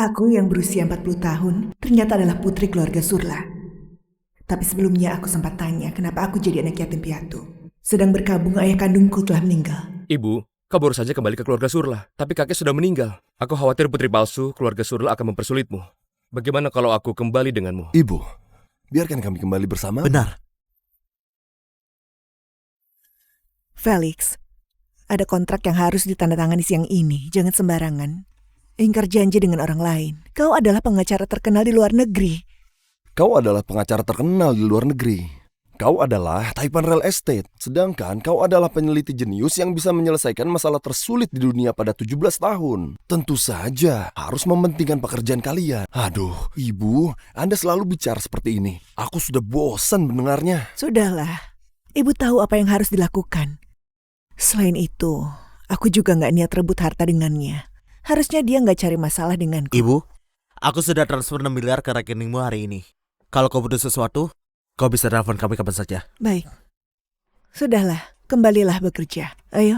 Aku yang berusia 40 tahun ternyata adalah putri keluarga Surla. Tapi sebelumnya aku sempat tanya kenapa aku jadi anak yatim piatu. Sedang berkabung ayah kandungku telah meninggal. Ibu, kau baru saja kembali ke keluarga Surla, tapi kakek sudah meninggal. Aku khawatir putri palsu keluarga Surla akan mempersulitmu. Bagaimana kalau aku kembali denganmu? Ibu, biarkan kami kembali bersama. Benar. Felix, ada kontrak yang harus ditandatangani siang ini. Jangan sembarangan. Ingkar janji dengan orang lain. Kau adalah pengacara terkenal di luar negeri. Kau adalah pengacara terkenal di luar negeri. Kau adalah Taipan Real Estate. Sedangkan kau adalah peneliti jenius yang bisa menyelesaikan masalah tersulit di dunia pada 17 tahun. Tentu saja harus mementingkan pekerjaan kalian. Aduh, Ibu, Anda selalu bicara seperti ini. Aku sudah bosan mendengarnya. Sudahlah, ibu tahu apa yang harus dilakukan. Selain itu, aku juga gak niat rebut harta dengannya. Harusnya dia gak cari masalah denganku. Ibu, aku sudah transfer 6 miliar ke rekeningmu hari ini. Kalau kau butuh sesuatu, kau bisa telepon kami kapan saja. Baik. Sudahlah, kembalilah bekerja. Ayo.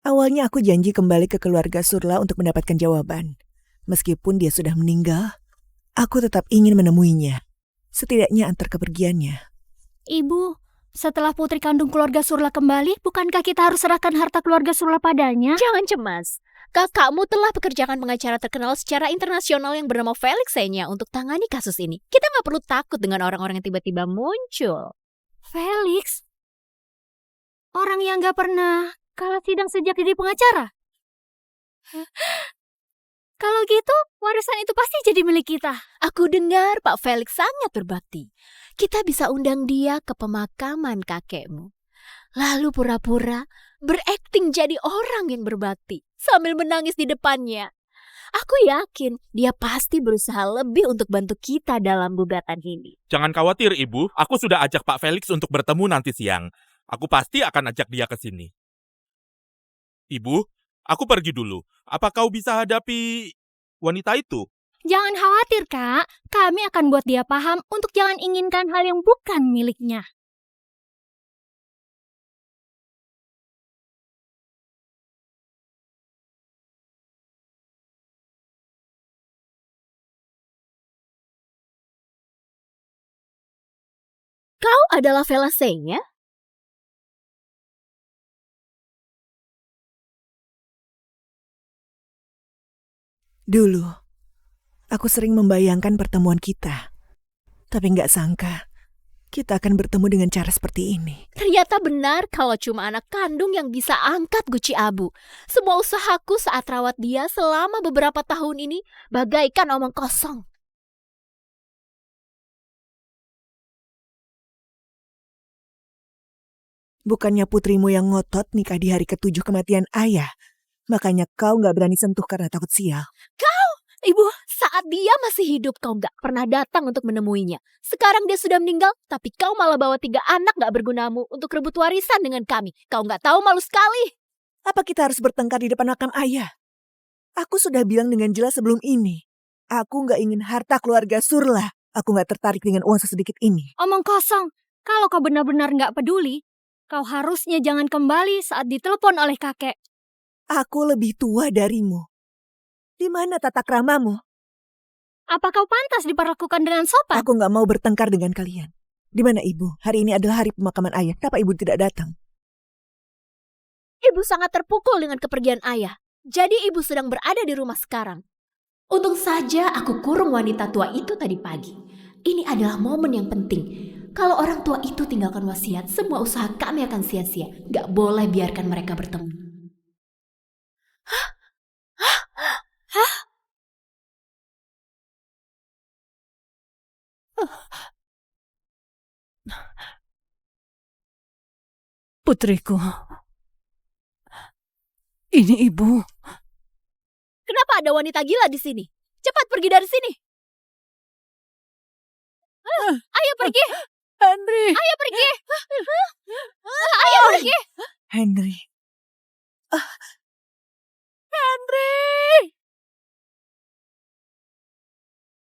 Awalnya aku janji kembali ke keluarga Surla untuk mendapatkan jawaban. Meskipun dia sudah meninggal, aku tetap ingin menemuinya. Setidaknya antar kepergiannya. Ibu, setelah putri kandung keluarga Surla kembali, bukankah kita harus serahkan harta keluarga Surla padanya? Jangan cemas. Kakakmu telah pekerjakan pengacara terkenal secara internasional yang bernama Felix Senya untuk tangani kasus ini. Kita nggak perlu takut dengan orang-orang yang tiba-tiba muncul. Felix? Orang yang gak pernah kalah sidang sejak jadi pengacara? Kalau gitu, warisan itu pasti jadi milik kita. Aku dengar Pak Felix sangat berbakti. Kita bisa undang dia ke pemakaman kakekmu. Lalu pura-pura berakting jadi orang yang berbakti sambil menangis di depannya. Aku yakin dia pasti berusaha lebih untuk bantu kita dalam gugatan ini. Jangan khawatir, Ibu. Aku sudah ajak Pak Felix untuk bertemu nanti siang. Aku pasti akan ajak dia ke sini. Ibu, aku pergi dulu. Apa kau bisa hadapi wanita itu? Jangan khawatir, Kak. Kami akan buat dia paham untuk jangan inginkan hal yang bukan miliknya. Kau adalah Felix Senya? Dulu, aku sering membayangkan pertemuan kita. Tapi gak sangka, kita akan bertemu dengan cara seperti ini. Ternyata benar kalau cuma anak kandung yang bisa angkat guci abu. Semua usahaku saat rawat dia selama beberapa tahun ini bagaikan omong kosong. Bukannya putrimu yang ngotot nikah di hari ke-7 kematian ayah. Makanya kau gak berani sentuh karena takut sial. Ibu, saat dia masih hidup kau gak pernah datang untuk menemuinya. Sekarang dia sudah meninggal, tapi kau malah bawa 3 anak gak bergunamu untuk rebut warisan dengan kami. Kau gak tahu malu sekali. Apa kita harus bertengkar di depan makam ayah? Aku sudah bilang dengan jelas sebelum ini. Aku gak ingin harta keluarga Surla. Aku gak tertarik dengan uang sesedikit ini. Omong kosong. Kalau kau benar-benar gak peduli, kau harusnya jangan kembali saat ditelepon oleh kakek. Aku lebih tua darimu. Di mana tata kramamu? Apa kau pantas diperlakukan dengan sopan? Aku gak mau bertengkar dengan kalian. Di mana ibu? Hari ini adalah hari pemakaman ayah. Kenapa ibu tidak datang? Ibu sangat terpukul dengan kepergian ayah. Jadi ibu sedang berada di rumah sekarang. Untung saja aku kurung wanita tua itu tadi pagi. Ini adalah momen yang penting. Kalau orang tua itu tinggalkan wasiat, semua usaha kami akan sia-sia. Gak boleh biarkan mereka bertemu. Putriku, ini ibu. Kenapa ada wanita gila di sini? Cepat pergi dari sini. Ayo pergi. Henry. Ayo pergi. Ayo pergi. Henry. Henry.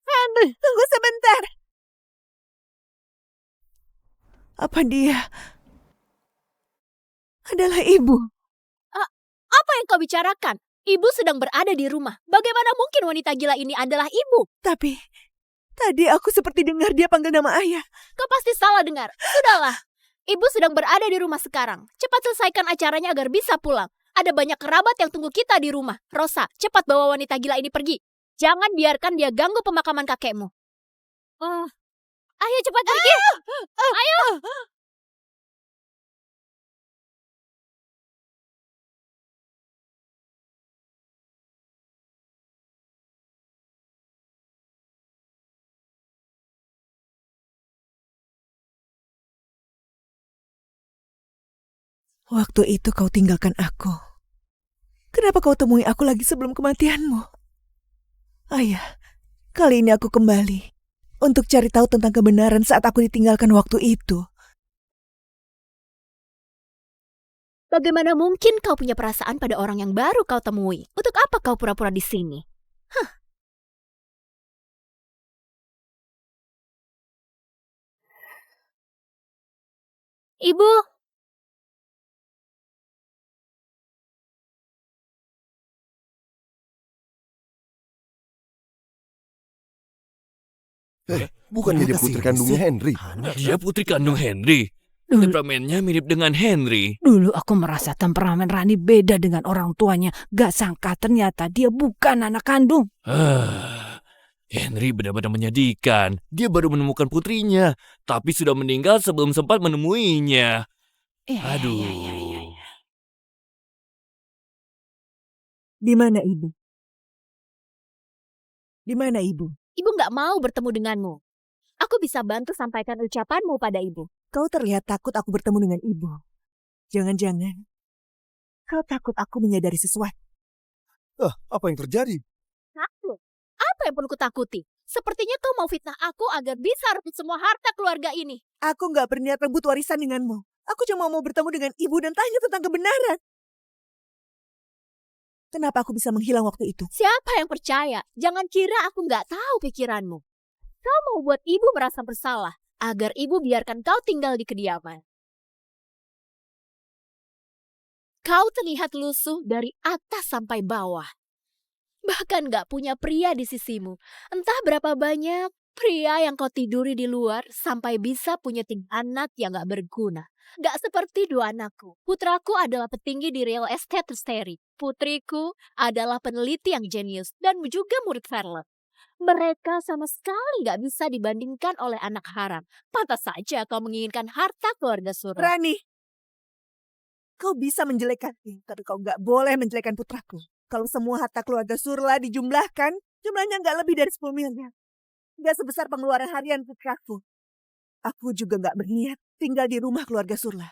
Henry. Tunggu sebentar. Apa dia adalah ibu. Apa yang kau bicarakan? Ibu sedang berada di rumah. Bagaimana mungkin wanita gila ini adalah ibu? Tapi tadi aku seperti dengar dia panggil nama ayah. Kau pasti salah dengar. Sudahlah. Ibu sedang berada di rumah sekarang. Cepat selesaikan acaranya agar bisa pulang. Ada banyak kerabat yang tunggu kita di rumah. Rosa, cepat bawa wanita gila ini pergi. Jangan biarkan dia ganggu pemakaman kakekmu. Ayo cepat pergi. Ayo. Waktu itu kau tinggalkan aku. Kenapa kau temui aku lagi sebelum kematianmu? Ayah, kali ini aku kembali untuk cari tahu tentang kebenaran saat aku ditinggalkan waktu itu. Bagaimana mungkin kau punya perasaan pada orang yang baru kau temui? Untuk apa kau pura-pura di sini? Ibu, Bukannya dia putri kandungnya Henry? Dia putri kandung Henry. Temperamennya mirip dengan Henry. Dulu aku merasa temperamen Rani beda dengan orang tuanya. Gak sangka ternyata dia bukan anak kandung. Henry benar-benar menyedihkan. Dia baru menemukan putrinya, tapi sudah meninggal sebelum sempat menemuinya. Aduh. Di mana ibu? Di mana ibu? ibu nggak mau bertemu denganmu. Aku bisa bantu sampaikan ucapanmu pada ibu. Kau terlihat takut aku bertemu dengan ibu. Jangan-jangan kau takut aku menyadari sesuatu. Apa yang terjadi? Takut? Apa yang perlu kutakuti? Sepertinya kau mau fitnah aku agar bisa rebut semua harta keluarga ini. Aku nggak berniat rebut warisan denganmu. Aku cuma mau bertemu dengan ibu dan tanya tentang kebenaran. Kenapa aku bisa menghilang waktu itu? Siapa yang percaya? Jangan kira aku nggak tahu pikiranmu. Kau mau buat ibu merasa bersalah agar ibu biarkan kau tinggal di kediaman. Kau terlihat lusuh dari atas sampai bawah. Bahkan gak punya pria di sisimu. Entah berapa banyak pria yang kau tiduri di luar sampai bisa punya 3 anak yang gak berguna. Gak seperti 2 anakku. Putraku adalah petinggi di real estate tertiary. Putriku adalah peneliti yang jenius dan juga murid Verlet. Mereka sama sekali gak bisa dibandingkan oleh anak haram. Pantas saja kau menginginkan harta keluarga Surah. Rani, kau bisa menjelekkanku, tapi kau gak boleh menjelekkan putraku. Kalau semua harta keluarga Surla dijumlahkan, jumlahnya nggak lebih dari 10 miliar. Nggak sebesar pengeluaran harian putraku. Aku juga nggak berniat tinggal di rumah keluarga Surla.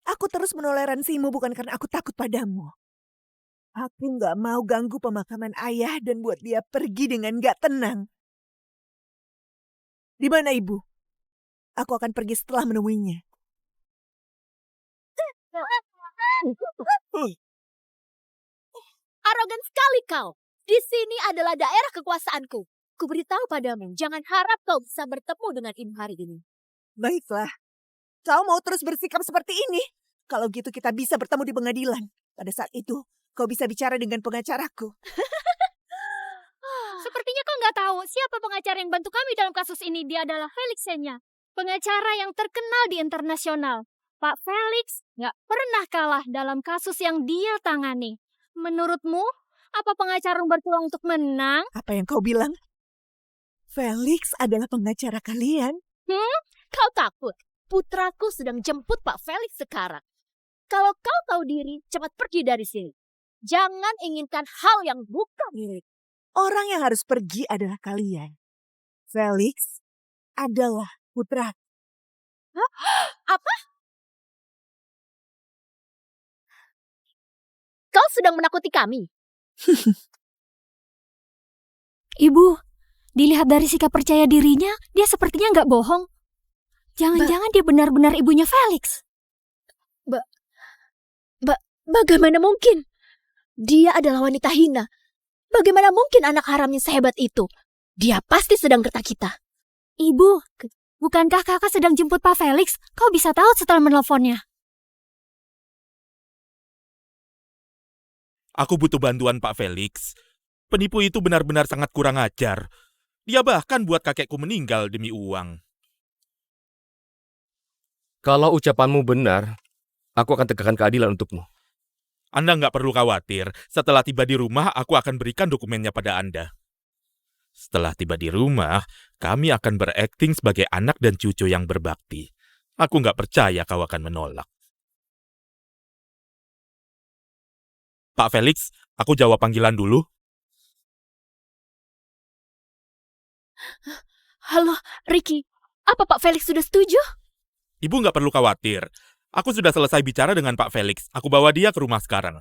Aku terus menoleransimu bukan karena aku takut padamu. Aku nggak mau ganggu pemakaman ayah dan buat dia pergi dengan nggak tenang. Di mana ibu? Aku akan pergi setelah menemuinya. Arogan sekali kau. Di sini adalah daerah kekuasaanku. Ku beritahu padamu, jangan harap kau bisa bertemu dengan ibu hari ini. Baiklah, kau mau terus bersikap seperti ini? Kalau gitu kita bisa bertemu di pengadilan. Pada saat itu, kau bisa bicara dengan pengacaraku. Sepertinya kau nggak tahu siapa pengacara yang bantu kami dalam kasus ini. Dia adalah Felix Senya, pengacara yang terkenal di internasional. Pak Felix nggak pernah kalah dalam kasus yang dia tangani. Menurutmu, apa pengacara berpeluang untuk menang? Apa yang kau bilang? Felix adalah pengacara kalian? Kau takut? Putraku sedang jemput Pak Felix sekarang. Kalau kau tahu diri, cepat pergi dari sini. Jangan inginkan hal yang bukan milik. Orang yang harus pergi adalah kalian. Felix adalah putra. Apa? Kau sedang menakuti kami? Ibu, dilihat dari sikap percaya dirinya, dia sepertinya nggak bohong. Jangan-jangan dia benar-benar ibunya Felix. Bagaimana mungkin? Dia adalah wanita hina. Bagaimana mungkin anak haramnya sehebat itu? Dia pasti sedang gertak kita. Ibu, bukankah kakak sedang jemput Pak Felix? Kau bisa tahu setelah menelponnya. Aku butuh bantuan Pak Felix. Penipu itu benar-benar sangat kurang ajar. Dia bahkan buat kakekku meninggal demi uang. Kalau ucapanmu benar, aku akan tegakkan keadilan untukmu. Anda nggak perlu khawatir. Setelah tiba di rumah, aku akan berikan dokumennya pada Anda. Setelah tiba di rumah, kami akan berakting sebagai anak dan cucu yang berbakti. Aku nggak percaya kau akan menolak. Pak Felix, aku jawab panggilan dulu. Halo, Ricky. Apa Pak Felix sudah setuju? Ibu nggak perlu khawatir. Aku sudah selesai bicara dengan Pak Felix. Aku bawa dia ke rumah sekarang.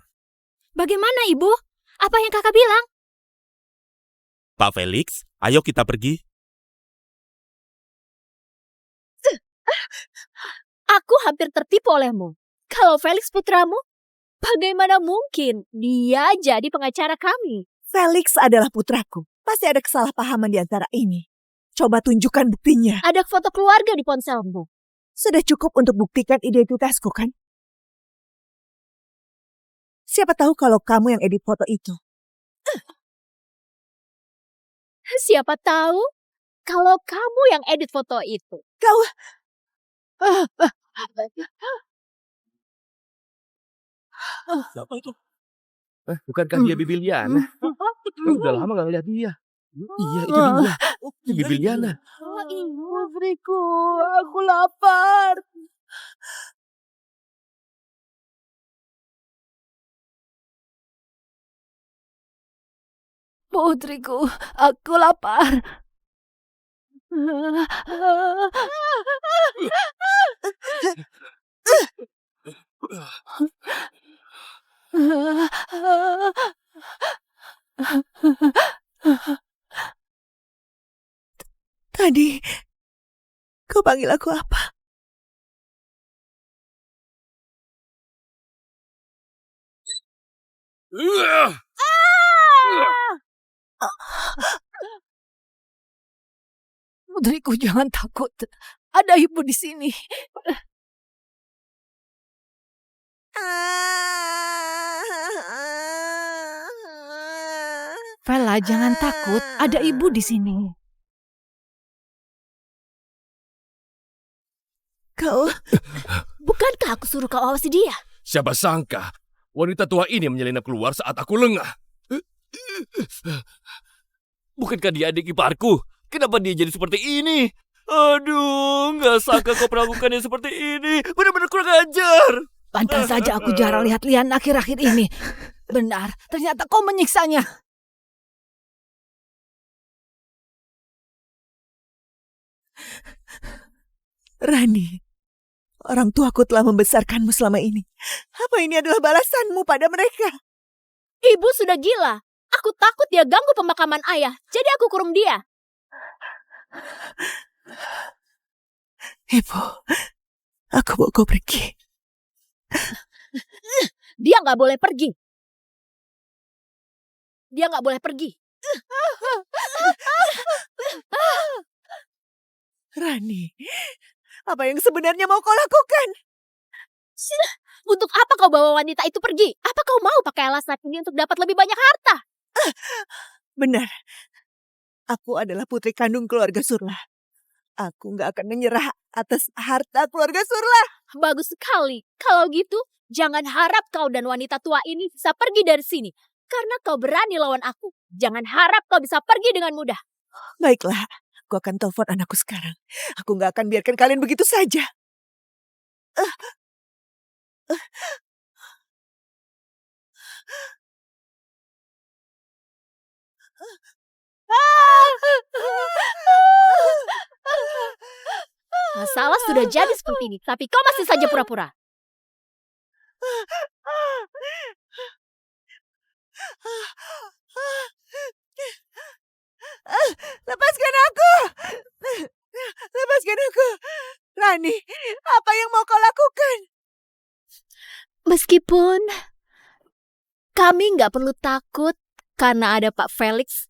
Bagaimana, Ibu? Apa yang kakak bilang? Pak Felix, ayo kita pergi. Aku hampir tertipu olehmu. Kalau Felix putramu, bagaimana mungkin dia jadi pengacara kami? Felix adalah putraku. Pasti ada kesalahpahaman di antara ini. Coba tunjukkan buktinya. Ada foto keluarga di ponselmu. Sudah cukup untuk buktikan identitasku, kan? Siapa tahu kalau kamu yang edit foto itu. Siapa tahu kalau kamu yang edit foto itu. Kau... Siapa itu? Bukankah dia Bibi Liana? Udah lama gak ngeliat dia. Iya, itu dia. Bibi Liana. Putriku, aku lapar. Putriku, aku lapar. Tadi, kau panggil aku apa? Putriku, jangan takut. Ada ibu di sini. Vela, jangan takut. Ada ibu di sini. Kau... Bukankah aku suruh kau awasi dia? Siapa sangka wanita tua ini menyelinap keluar saat aku lengah. Bukankah dia adik iparku? Kenapa dia jadi seperti ini? Aduh, nggak sangka kau melakukannya seperti ini. Benar-benar kurang ajar. Pantas saja aku jarang lihat Lian akhir-akhir ini. Benar, ternyata kau menyiksanya. Rani, orang tuaku telah membesarkanmu selama ini. Apa ini adalah balasanmu pada mereka? Ibu sudah gila. Aku takut dia ganggu pemakaman ayah. Jadi aku kurung dia. Ibu, aku mau kau pergi. Dia nggak boleh pergi. Dia nggak boleh pergi. Rani, apa yang sebenarnya mau kau lakukan? Untuk apa kau bawa wanita itu pergi? Apa kau mau pakai alasan ini untuk dapat lebih banyak harta? Benar, aku adalah putri kandung keluarga Surla. Aku nggak akan menyerah atas harta keluarga Surla. Bagus sekali. Kalau gitu, jangan harap kau dan wanita tua ini bisa pergi dari sini. Karena kau berani lawan aku. Jangan harap kau bisa pergi dengan mudah. Baiklah, aku akan telepon anakku sekarang. Aku nggak akan biarkan kalian begitu saja. Masalah sudah jadi seperti ini, tapi kau masih saja pura-pura. Lepaskan aku! Lepaskan aku! Rani, apa yang mau kau lakukan? Meskipun kami nggak perlu takut karena ada Pak Felix,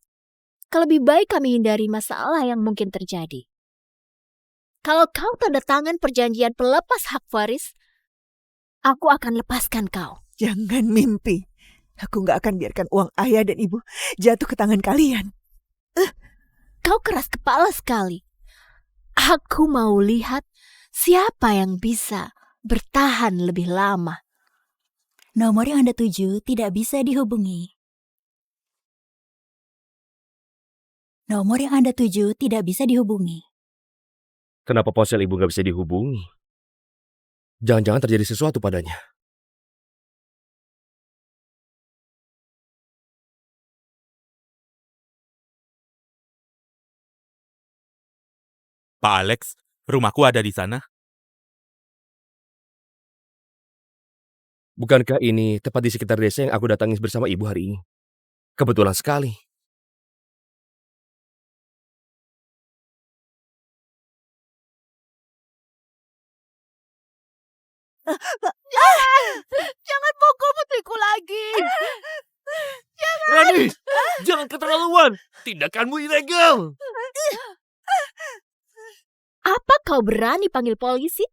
lebih baik kami hindari masalah yang mungkin terjadi. Kalau kau tanda tangan perjanjian pelepas hak waris, aku akan lepaskan kau. Jangan mimpi. Aku nggak akan biarkan uang ayah dan ibu jatuh ke tangan kalian. Kau keras kepala sekali. Aku mau lihat siapa yang bisa bertahan lebih lama. Nomor yang Anda tuju tidak bisa dihubungi. Nomor yang Anda tuju tidak bisa dihubungi. Kenapa ponsel ibu nggak bisa dihubungi? Jangan-jangan terjadi sesuatu padanya. Pak Alex, rumahku ada di sana. Bukankah ini tepat di sekitar desa yang aku datangi bersama ibu hari ini? Kebetulan sekali. Jangan pukul putriku lagi. Rani, jangan keterlaluan. Tindakanmu ilegal. Apa kau berani panggil polisi?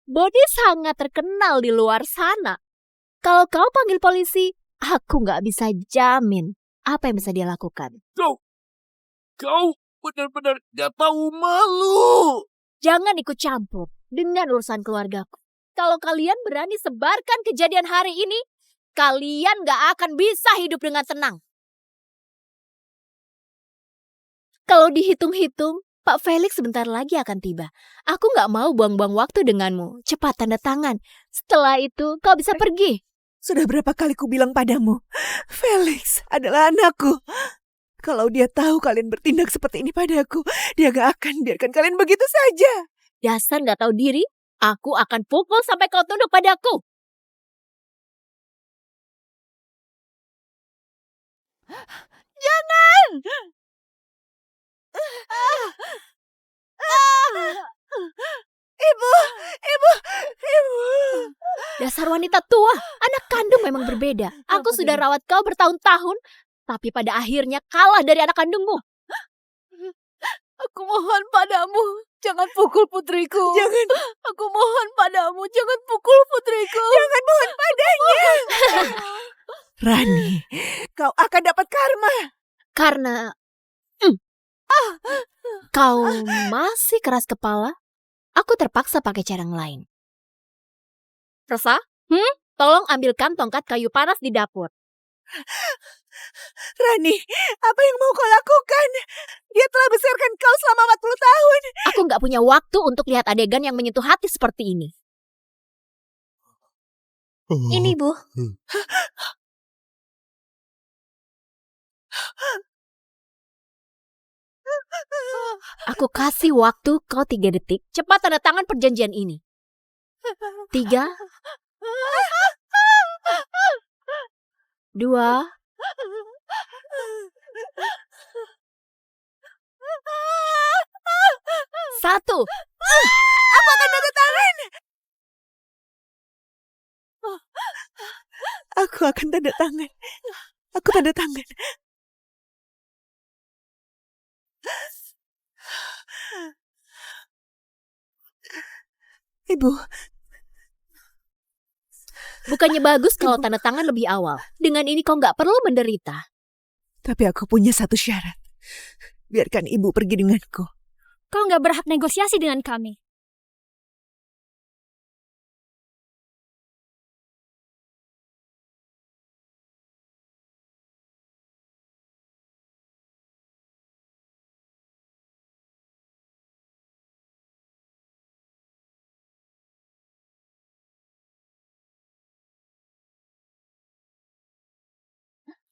Bodi sangat terkenal di luar sana. Kalau kau panggil polisi, aku nggak bisa jamin apa yang bisa dia lakukan. Kau benar-benar gak tahu malu. Jangan ikut campur dengan urusan keluargaku. Kalau kalian berani sebarkan kejadian hari ini, kalian nggak akan bisa hidup dengan tenang. Kalau dihitung-hitung, Pak Felix sebentar lagi akan tiba. Aku nggak mau buang-buang waktu denganmu. Cepat tanda tangan. Setelah itu, kau bisa pergi. Sudah berapa kali ku bilang padamu, Felix adalah anakku. Kalau dia tahu kalian bertindak seperti ini padaku, dia gak akan biarkan kalian begitu saja. Dasar nggak tahu diri, aku akan pukul sampai kau tunduk padaku. Jangan! Ibu! Dasar wanita tua, anak kandung memang berbeda. Aku sudah rawat kau bertahun-tahun, tapi pada akhirnya kalah dari anak kandungmu. Aku mohon padamu, jangan pukul putriku. Jangan. Aku mohon padamu, jangan pukul putriku. Jangan mohon padanya. Rani, kau akan dapat karma. Karena kau masih keras kepala, aku terpaksa pakai cara yang lain. Rosa, tolong ambilkan tongkat kayu panas di dapur. Rani, apa yang mau kau lakukan? Dia telah besarkan kau selama 40 tahun. Aku nggak punya waktu untuk lihat adegan yang menyentuh hati seperti ini. Ini, Bu. Aku kasih waktu kau 3 detik. Cepat tanda tangan perjanjian ini. 3, 2, 1. Aku akan tanda tangan. Aku akan tanda tangan. Aku tanda tangan. Ibu, Bukannya bagus kalau tanda tangan lebih awal. Dengan ini kau nggak perlu menderita. tapi aku punya satu syarat. Biarkan ibu pergi denganku. Kau nggak berhak negosiasi dengan kami.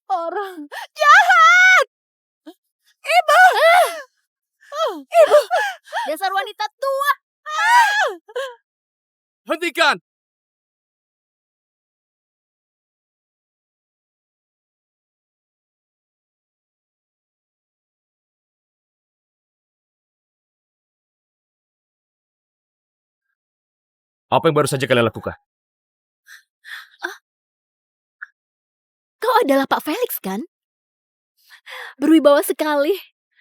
Orang jahat! Ibu! Ibu! Dasar wanita tua. Hentikan! Apa yang baru saja kalian lakukan? Kau adalah Pak Felix kan? Berwibawa sekali.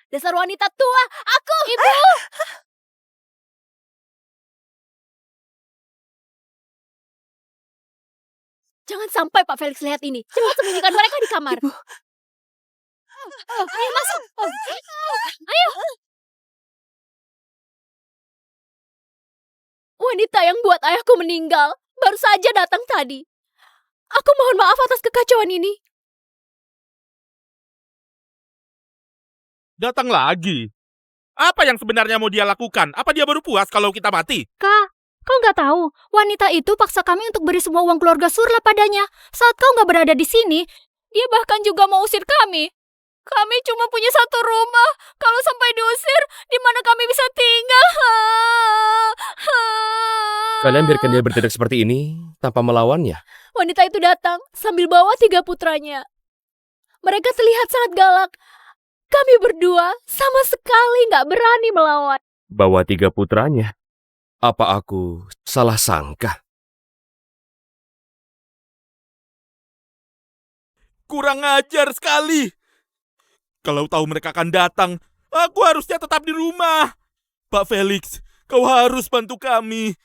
Dasar wanita tua. Aku. Ibu. Jangan sampai Pak Felix lihat ini. Cepat sembunyikan mereka di kamar. Ibu. Ayo masuk. Ayo. Wanita yang buat ayahku meninggal baru saja datang tadi. Aku mohon maaf atas kekacauan ini. Datang lagi. Apa yang sebenarnya mau dia lakukan? Apa dia baru puas kalau kita mati? Kak, kau nggak tahu, wanita itu paksa kami untuk beri semua uang keluarga Surla padanya. Saat kau nggak berada di sini, dia bahkan juga mau usir kami. Kami cuma punya satu rumah. Kalau sampai diusir, di mana kami bisa tinggal? Kalian biarkan dia bertindak seperti ini tanpa melawannya. Wanita itu datang sambil bawa 3 putranya. Mereka terlihat sangat galak. Kami berdua sama sekali nggak berani melawan. Bawa 3 putranya. Apa aku salah sangka? Kurang ajar sekali. Kalau tahu mereka akan datang, aku harusnya tetap di rumah. Pak Felix, kau harus bantu kami.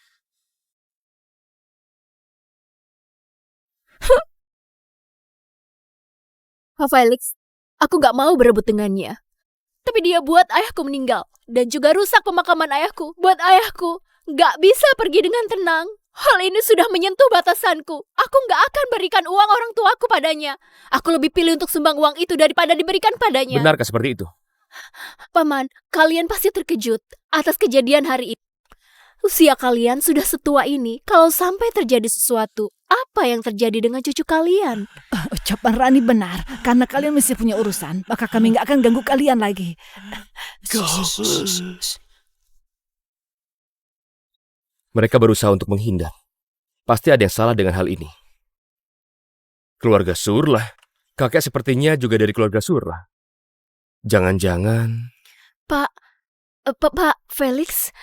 Pak Felix, aku nggak mau berebut dengannya. Tapi dia buat ayahku meninggal. Dan juga rusak pemakaman ayahku. Buat ayahku nggak bisa pergi dengan tenang. Hal ini sudah menyentuh batasanku. Aku nggak akan berikan uang orang tuaku padanya. Aku lebih pilih untuk sumbang uang itu daripada diberikan padanya. Benarkah seperti itu? Paman, kalian pasti terkejut atas kejadian hari ini. Usia kalian sudah setua ini. Kalau sampai terjadi sesuatu, apa yang terjadi dengan cucu kalian? Ucapan Rani benar. Karena kalian mesti punya urusan, maka kami nggak akan ganggu kalian lagi. Mereka berusaha untuk menghindar. Pasti ada yang salah dengan hal ini. Keluarga Surla. Kakek sepertinya juga dari keluarga Surla. Jangan-jangan... Pak Felix?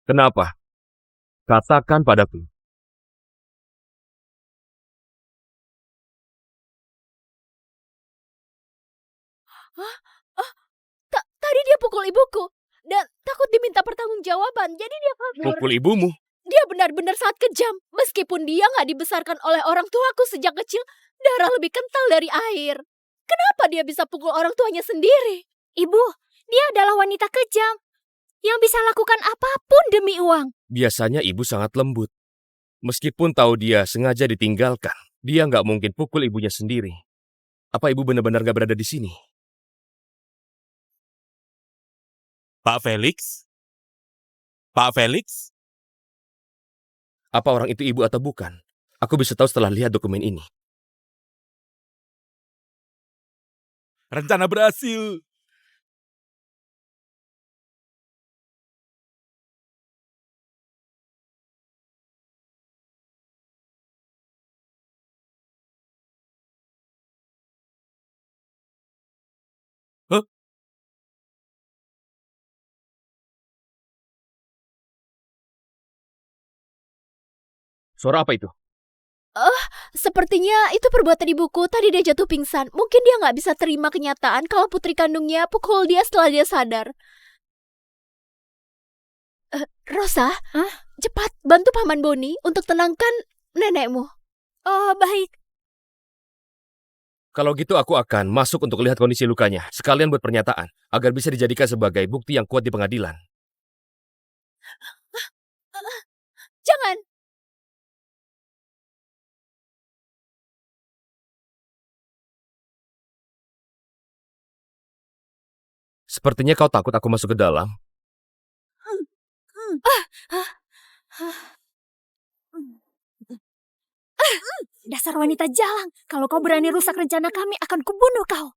Kenapa? Katakan padaku. Tadi dia pukul ibuku. Dan takut diminta pertanggungjawaban. Jadi dia kabur. Pukul ibumu? Dia benar-benar sangat kejam. Meskipun dia nggak dibesarkan oleh orang tuaku sejak kecil, darah lebih kental dari air. Kenapa dia bisa pukul orang tuanya sendiri? Ibu, dia adalah wanita kejam yang bisa lakukan apapun demi uang. Biasanya ibu sangat lembut. Meskipun tahu dia sengaja ditinggalkan, dia nggak mungkin pukul ibunya sendiri. Apa ibu benar-benar nggak berada di sini? Pak Felix? Pak Felix? Apa orang itu ibu atau bukan? Aku bisa tahu setelah lihat dokumen ini. Rencana berhasil. Hah? Suara apa itu? Sepertinya itu perbuatan ibuku. Tadi dia jatuh pingsan. Mungkin dia nggak bisa terima kenyataan kalau putri kandungnya pukul dia setelah dia sadar. Rosa, cepat bantu Paman Boni untuk tenangkan nenekmu. Oh, baik. Kalau gitu aku akan masuk untuk lihat kondisi lukanya. Sekalian buat pernyataan, agar bisa dijadikan sebagai bukti yang kuat di pengadilan. Jangan. Sepertinya kau takut aku masuk ke dalam. Dasar wanita jalang. Kalau kau berani rusak rencana kami, akan kubunuh kau.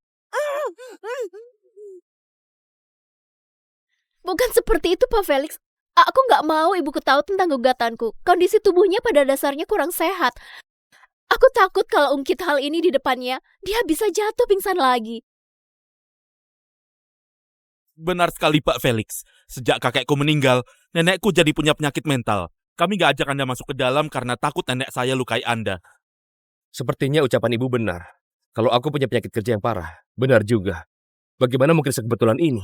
Bukan seperti itu, Pak Felix. Aku nggak mau ibuku tahu tentang gugatanku. Kondisi tubuhnya pada dasarnya kurang sehat. Aku takut kalau ungkit hal ini di depannya, dia bisa jatuh pingsan lagi. Benar sekali Pak Felix. Sejak kakekku meninggal, nenekku jadi punya penyakit mental. Kami gak ajak Anda masuk ke dalam karena takut nenek saya lukai Anda. Sepertinya ucapan ibu benar. Kalau aku punya penyakit kerja yang parah, benar juga. Bagaimana mungkin sekebetulan ini?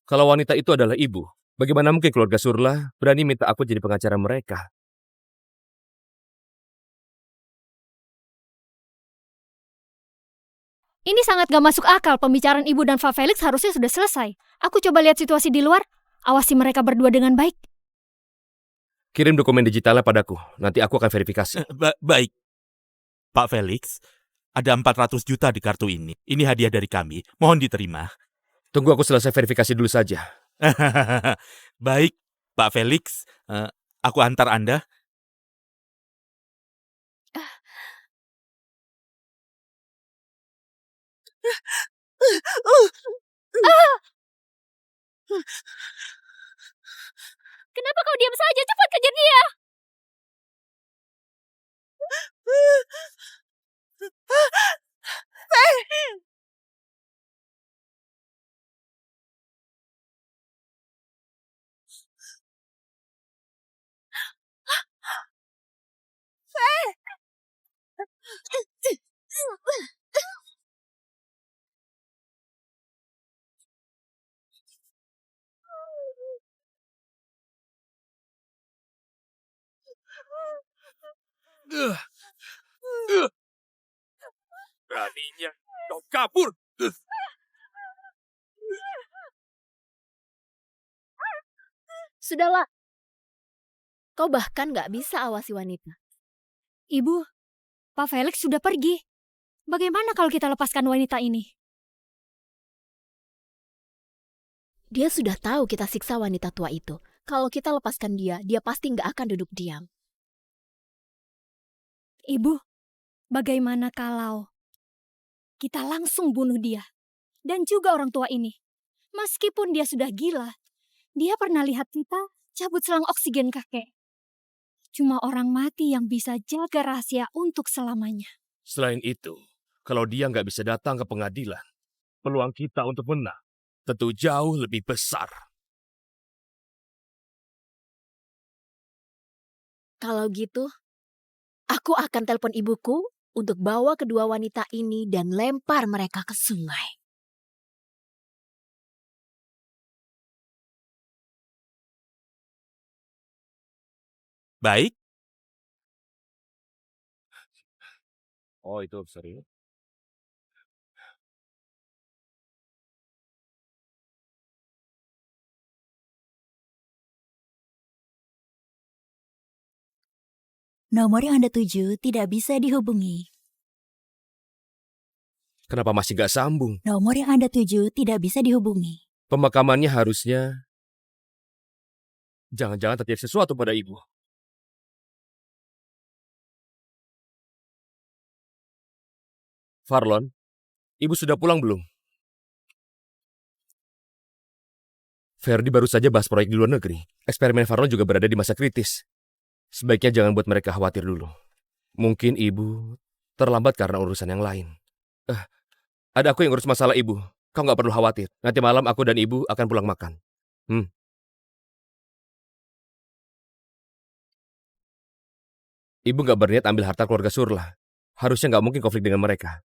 Kalau wanita itu adalah ibu, bagaimana mungkin keluarga Surla berani minta aku jadi pengacara mereka? Ini sangat gak masuk akal. Pembicaraan Ibu dan Pak Felix harusnya sudah selesai. Aku coba lihat situasi di luar. Awasi mereka berdua dengan baik. Kirim dokumen digitalnya padaku. Nanti aku akan verifikasi. Baik. Pak Felix, ada 400 juta di kartu ini. Ini hadiah dari kami. Mohon diterima. Tunggu aku selesai verifikasi dulu saja. Baik, Pak Felix. Aku antar Anda. Kenapa kau diam saja? Cepat kejar dia! Beraninya kau kabur. Sudahlah. Kau bahkan gak bisa awasi wanita. Ibu, Pak Felix sudah pergi. Bagaimana kalau kita lepaskan wanita ini? Dia sudah tahu kita siksa wanita tua itu. Kalau kita lepaskan dia, dia pasti gak akan duduk diam. Ibu, bagaimana kalau kita langsung bunuh dia? Dan juga orang tua ini. Meskipun dia sudah gila, dia pernah lihat kita cabut selang oksigen kakek. Cuma orang mati yang bisa jaga rahasia untuk selamanya. Selain itu, kalau dia nggak bisa datang ke pengadilan, peluang kita untuk menang tentu jauh lebih besar. Kalau gitu, aku akan telepon ibuku untuk bawa kedua wanita ini dan lempar mereka ke sungai. Baik. Oh, itu serius. Nomor yang Anda tuju tidak bisa dihubungi. Kenapa masih nggak sambung? Nomor yang Anda tuju tidak bisa dihubungi. Pemakamannya harusnya... Jangan-jangan terjadi sesuatu pada ibu. Farlon, ibu sudah pulang belum? Ferdi baru saja bahas proyek di luar negeri. Eksperimen Farlon juga berada di masa kritis. Sebaiknya jangan buat mereka khawatir dulu. Mungkin ibu terlambat karena urusan yang lain. Ada aku yang urus masalah ibu. Kau nggak perlu khawatir. Nanti malam aku dan ibu akan pulang makan. Ibu nggak berniat ambil harta keluarga Surla. Harusnya nggak mungkin konflik dengan mereka.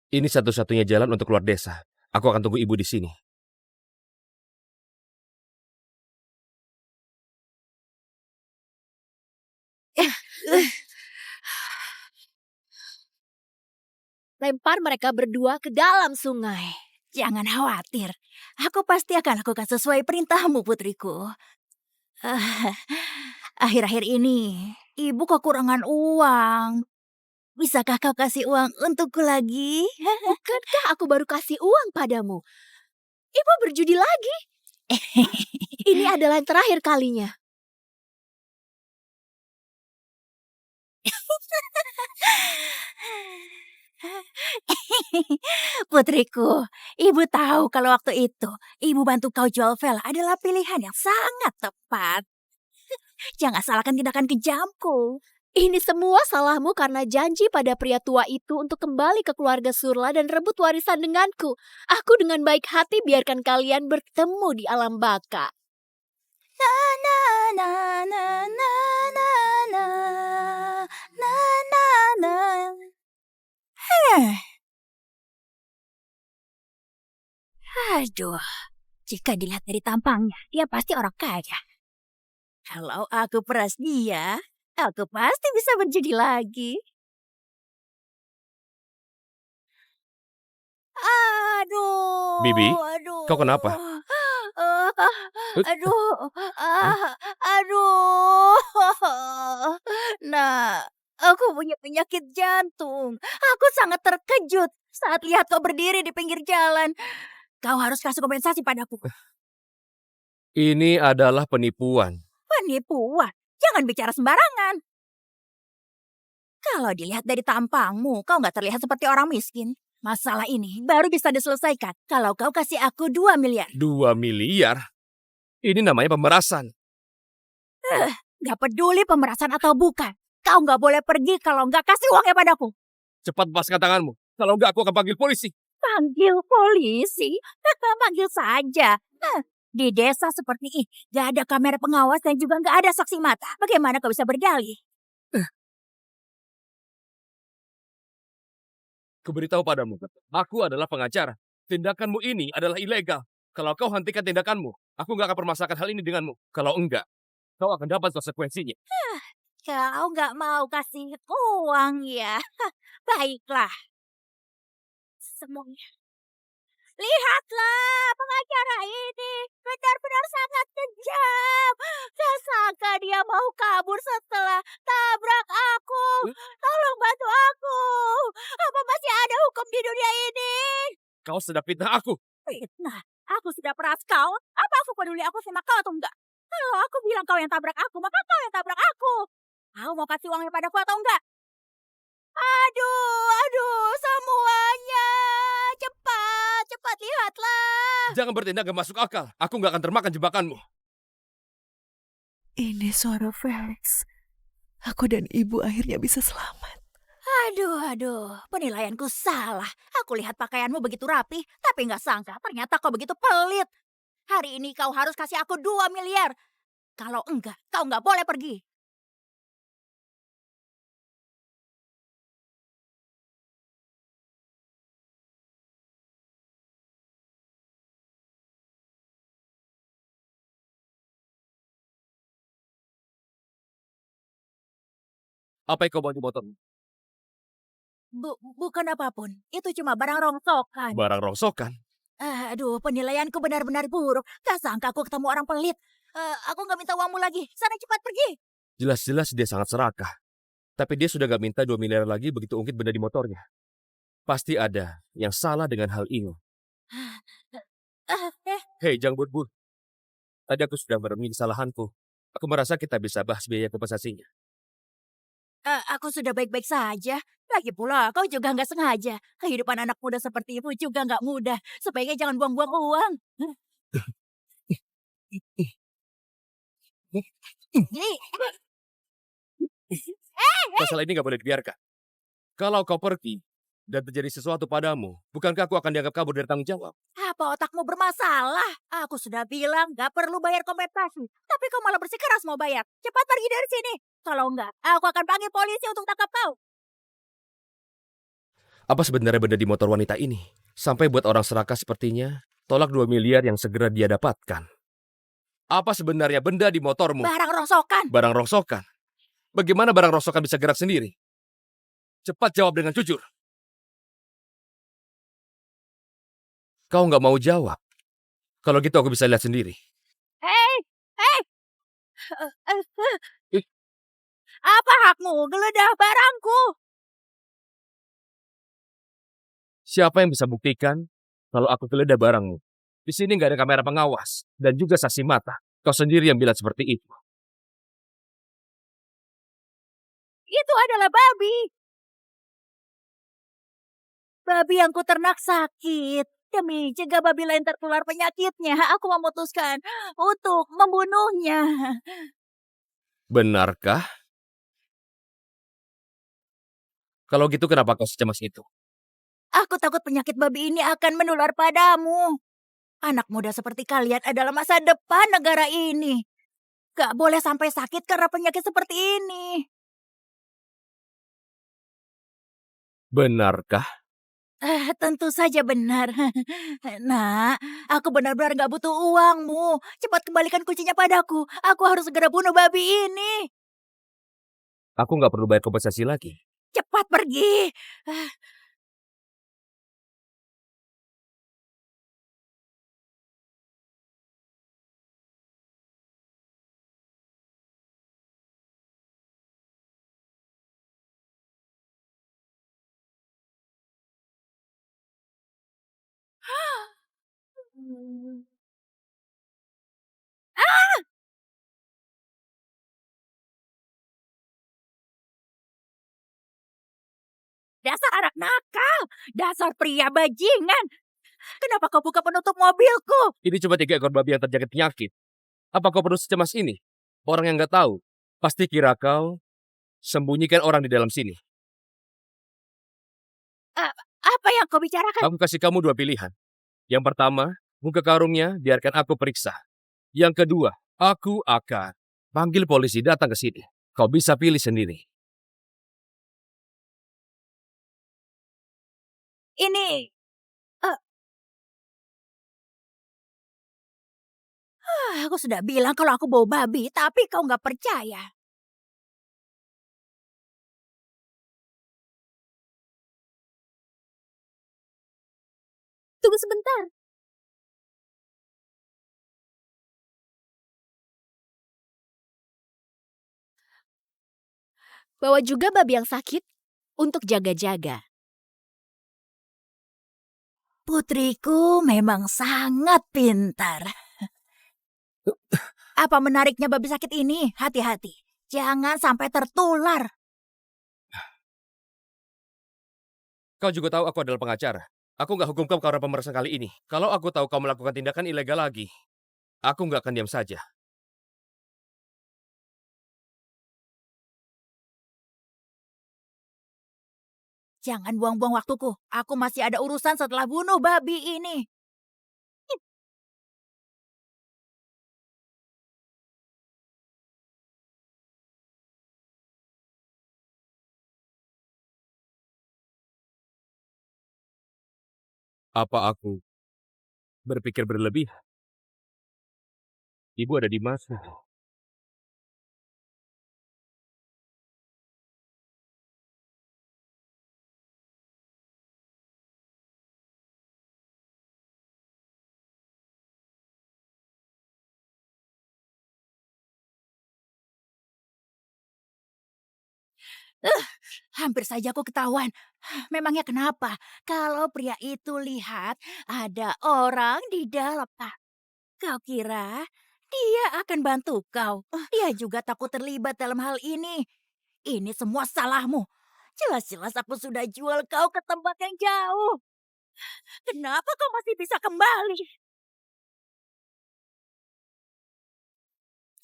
Ini satu-satunya jalan untuk keluar desa. Aku akan tunggu ibu di sini. Lempar mereka berdua ke dalam sungai. Jangan khawatir. Aku pasti akan lakukan sesuai perintahmu, putriku. Akhir-akhir ini, ibu kekurangan uang. Bisakah kau kasih uang untukku lagi? Bukankah aku baru kasih uang padamu? Ibu berjudi lagi. Ini adalah yang terakhir kalinya. Putriku, ibu tahu kalau waktu itu ibu bantu kau jual Vel adalah pilihan yang sangat tepat. Jangan salahkan tindakan kejamku. Ini semua salahmu karena janji pada pria tua itu untuk kembali ke keluarga Surla dan rebut warisan denganku. Aku dengan baik hati biarkan kalian bertemu di alam baka. Na na na na na na na na na na. Aduh, jika dilihat dari tampangnya, dia pasti orang kaya. Kalau aku peras dia, aku pasti bisa berjudi lagi. Aduh. Bibi, Aduh. kau kenapa? Ah, Eh, aduh. Hah? Aduh. Nah, aku punya penyakit jantung. Aku sangat terkejut saat lihat kau berdiri di pinggir jalan. Kau harus kasih kompensasi padaku. Ini adalah penipuan. Penipuan. Jangan bicara sembarangan. Kalau dilihat dari tampangmu, kau nggak terlihat seperti orang miskin. Masalah ini baru bisa diselesaikan kalau kau kasih aku 2 miliar. 2 miliar? Ini namanya pemerasan. Gak peduli pemerasan atau bukan. Kau nggak boleh pergi kalau nggak kasih uangnya padaku. Cepat lepaskan tanganmu. Kalau enggak, aku akan panggil polisi. Panggil polisi? Panggil saja. Di desa seperti ini, gak ada kamera pengawas dan juga gak ada saksi mata. Bagaimana kau bisa berdalih? Kuberitahu padamu, aku adalah pengacara. Tindakanmu ini adalah ilegal. Kalau kau hentikan tindakanmu, aku nggak akan permasalahkan hal ini denganmu. Kalau enggak, kau akan dapat konsekuensinya. Kau nggak mau kasih uang ya? Baiklah. Semuanya. Lihatlah, pengacara ini benar-benar sangat kejam. Saya sangka dia mau kabur setelah tabrak aku. Tolong bantu aku. Apa masih ada hukum di dunia ini? Kau sudah fitnah aku. Fitnah? Aku sudah peras kau. Apa aku peduli aku sama kau atau enggak? Kalau aku bilang kau yang tabrak aku, maka kau yang tabrak aku. Kau mau kasih uangnya padaku atau enggak? Aduh, semuanya. Cepat, lihatlah. Jangan bertindak gak masuk akal. Aku nggak akan termakan jebakanmu. Ini suara Felix. Aku dan ibu akhirnya bisa selamat. Aduh, penilaianku salah. Aku lihat pakaianmu begitu rapi, tapi nggak sangka ternyata kau begitu pelit. Hari ini kau harus kasih aku 2 miliar. Kalau enggak, kau nggak boleh pergi. Apa yang kau bawa di motormu? Bukan apapun, itu cuma barang rongsokan. Barang rongsokan? Aduh, penilaianku benar-benar buruk. Gak sangka aku ketemu orang pelit. Aku nggak minta uangmu lagi. Sana cepat pergi. Jelas-jelas dia sangat serakah. Tapi dia sudah gak minta 2 miliar lagi begitu ungkit benda di motornya. Pasti ada yang salah dengan hal ini. Hei, Jang Bun. Tadi aku sudah meremi kesalahanku. Aku merasa kita bisa bahas biaya kompensasinya. Aku sudah baik-baik saja. Lagi pula, kau juga nggak sengaja. Kehidupan anak muda seperti itu juga nggak mudah. Sebaiknya jangan buang-buang uang. Masalah ini gak boleh dibiarkan. Kalau kau pergi dan terjadi sesuatu padamu, bukankah aku akan dianggap kabur dari tanggung jawab? Apa otakmu bermasalah? Aku sudah bilang nggak perlu bayar kompensasi. Tapi kau malah bersikeras mau bayar. Cepat pergi dari sini. Kalau enggak, aku akan panggil polisi untuk tangkap kau. Apa sebenarnya benda di motor wanita ini? Sampai buat orang serakah sepertinya, tolak 2 miliar yang segera dia dapatkan. Apa sebenarnya benda di motormu? Barang rongsokan. Barang rongsokan? Bagaimana barang rongsokan bisa gerak sendiri? Cepat jawab dengan jujur. Kau nggak mau jawab? Kalau gitu aku bisa lihat sendiri. Hei! Apa hakmu geledah barangku? Siapa yang bisa buktikan kalau aku geledah barangmu? Di sini nggak ada kamera pengawas dan juga saksi mata. Kau sendiri yang bilang seperti itu. Itu adalah babi. Babi yang kuternak sakit. Demi cegah babi lain tertular penyakitnya, aku memutuskan untuk membunuhnya. Benarkah? Kalau gitu kenapa kau secemas itu? Aku takut penyakit babi ini akan menular padamu. Anak muda seperti kalian adalah masa depan negara ini. Gak boleh sampai sakit karena penyakit seperti ini. Benarkah? Tentu saja benar. Nak, aku benar-benar gak butuh uangmu. Cepat kembalikan kuncinya padaku. Aku harus segera bunuh babi ini. Aku nggak perlu bayar kompensasi lagi. Cepat pergi. Dasar anak nakal, dasar pria bajingan. Kenapa kau buka penutup mobilku? Ini cuma 3 ekor babi yang terjangkit penyakit. Apa kau perlu secemas ini? Orang yang nggak tahu pasti kira kau sembunyikan orang di dalam sini. Apa yang kau bicarakan? Aku kasih kamu 2 pilihan. Yang pertama, buka karungnya, biarkan aku periksa. Yang kedua, aku akan panggil polisi datang ke sini. Kau bisa pilih sendiri. Ini... aku sudah bilang kalau aku bau babi, tapi kau nggak percaya. Tunggu sebentar. Bawa juga babi yang sakit untuk jaga-jaga. Putriku memang sangat pintar. Apa menariknya babi sakit ini? Hati-hati. Jangan sampai tertular. Kau juga tahu aku adalah pengacara. Aku nggak hukum kau karena pemerasan kali ini. Kalau aku tahu kau melakukan tindakan ilegal lagi, aku nggak akan diam saja. Jangan buang-buang waktuku. Aku masih ada urusan setelah bunuh babi ini. Apa aku berpikir berlebih? Ibu ada di mana? Hampir saja aku ketahuan. Memangnya kenapa? Kalau pria itu lihat ada orang di dalam. Kau kira dia akan bantu kau? Dia juga takut terlibat dalam hal ini. Ini semua salahmu. Jelas-jelas aku sudah jual kau ke tempat yang jauh. Kenapa kau masih bisa kembali?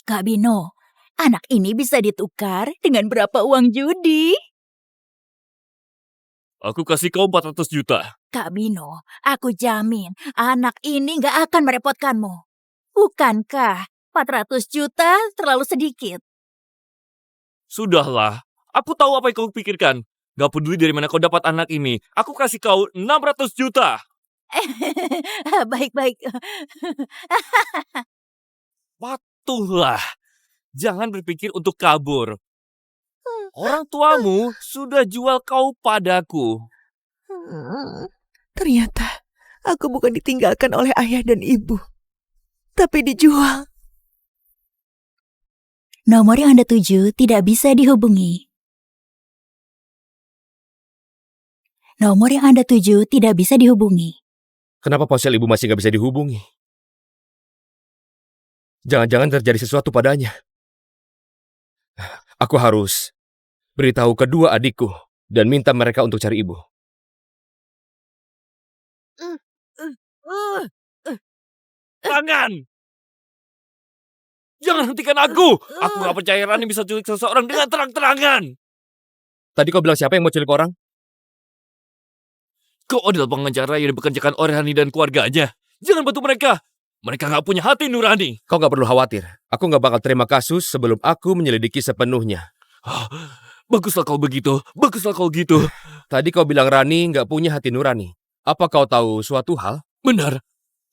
Kak Bino, anak ini bisa ditukar dengan berapa uang judi? Aku kasih kau 400 juta. Kak Bino, aku jamin anak ini gak akan merepotkanmu. Bukankah 400 juta terlalu sedikit? Sudahlah, aku tahu apa yang kau pikirkan. Gak peduli dari mana kau dapat anak ini. Aku kasih kau 600 juta. Baik-baik. Patuhlah. Jangan berpikir untuk kabur. Orang tuamu sudah jual kau padaku. Ternyata aku bukan ditinggalkan oleh ayah dan ibu, tapi dijual. Nomor yang Anda tuju tidak bisa dihubungi. Nomor yang Anda tuju tidak bisa dihubungi. Kenapa ponsel ibu masih nggak bisa dihubungi? Jangan-jangan terjadi sesuatu padanya. Aku harus beritahu kedua adikku dan minta mereka untuk cari ibu. Tangan! Jangan hentikan aku! Aku gak percaya Rani bisa culik seseorang dengan terang-terangan. Tadi kau bilang siapa yang mau culik orang? Kau adalah pengacara yang dipekerjakan oleh Rani dan keluarganya. Jangan bantu mereka. Mereka gak punya hati nurani. Kau gak perlu khawatir. Aku gak bakal terima kasus sebelum aku menyelidiki sepenuhnya. Baguslah kau begitu. Baguslah kau gitu. Tadi kau bilang Rani gak punya hati nurani. Apa kau tahu suatu hal? Benar.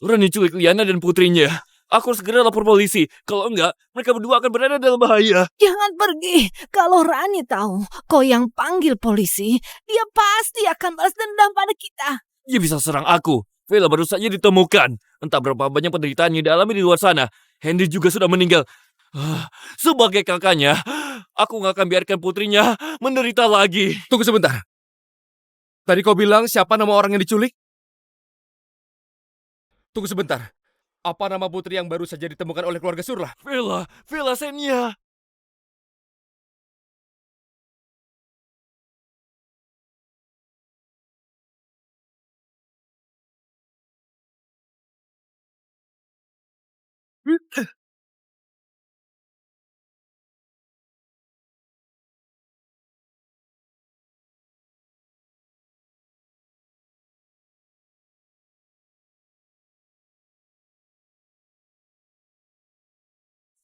Rani culik Liana dan putrinya. Aku harus segera lapor polisi. Kalau enggak, mereka berdua akan berada dalam bahaya. Jangan pergi. Kalau Rani tahu kau yang panggil polisi, dia pasti akan balas dendam pada kita. Dia bisa serang aku. Vela baru saja ditemukan. Entah berapa banyak penderitaan yang dialami di luar sana. Henry juga sudah meninggal. Sebagai kakaknya, aku gak akan biarkan putrinya menderita lagi. Tunggu sebentar. Tadi kau bilang siapa nama orang yang diculik? Tunggu sebentar. Apa nama putri yang baru saja ditemukan oleh keluarga Surla? Vela Senia.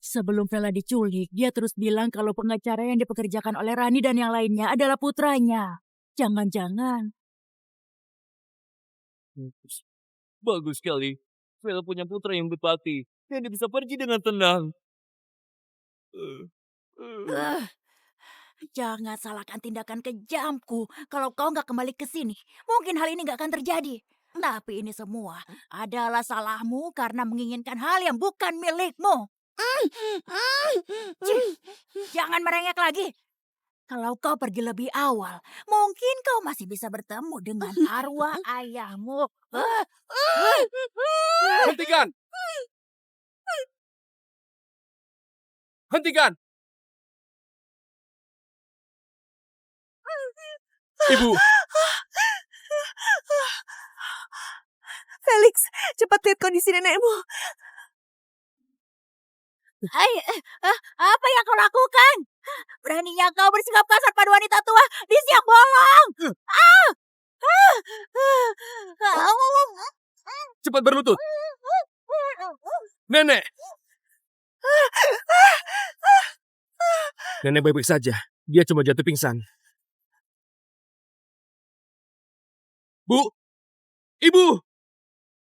Sebelum Vela diculik, dia terus bilang kalau pengacara yang dipekerjakan oleh Rani dan yang lainnya adalah putranya. Jangan-jangan. Bagus sekali. Vela punya putra yang berbakti. Dan dia bisa pergi dengan tenang. Jangan salahkan tindakan kejamku kalau kau nggak kembali ke sini. Mungkin hal ini nggak akan terjadi. Tapi ini semua adalah salahmu karena menginginkan hal yang bukan milikmu. Cih, jangan merengek lagi. Kalau kau pergi lebih awal, mungkin kau masih bisa bertemu dengan arwah ayahmu. Hentikan! Hentikan! Ibu! Felix, cepat lihat kondisi nenekmu. Apa yang kau lakukan? Beraninya kau bersikap kasar pada wanita tua di siang bolong. Cepat berlutut! Nenek! Nenek baik-baik saja. Dia cuma jatuh pingsan. Bu! Ibu!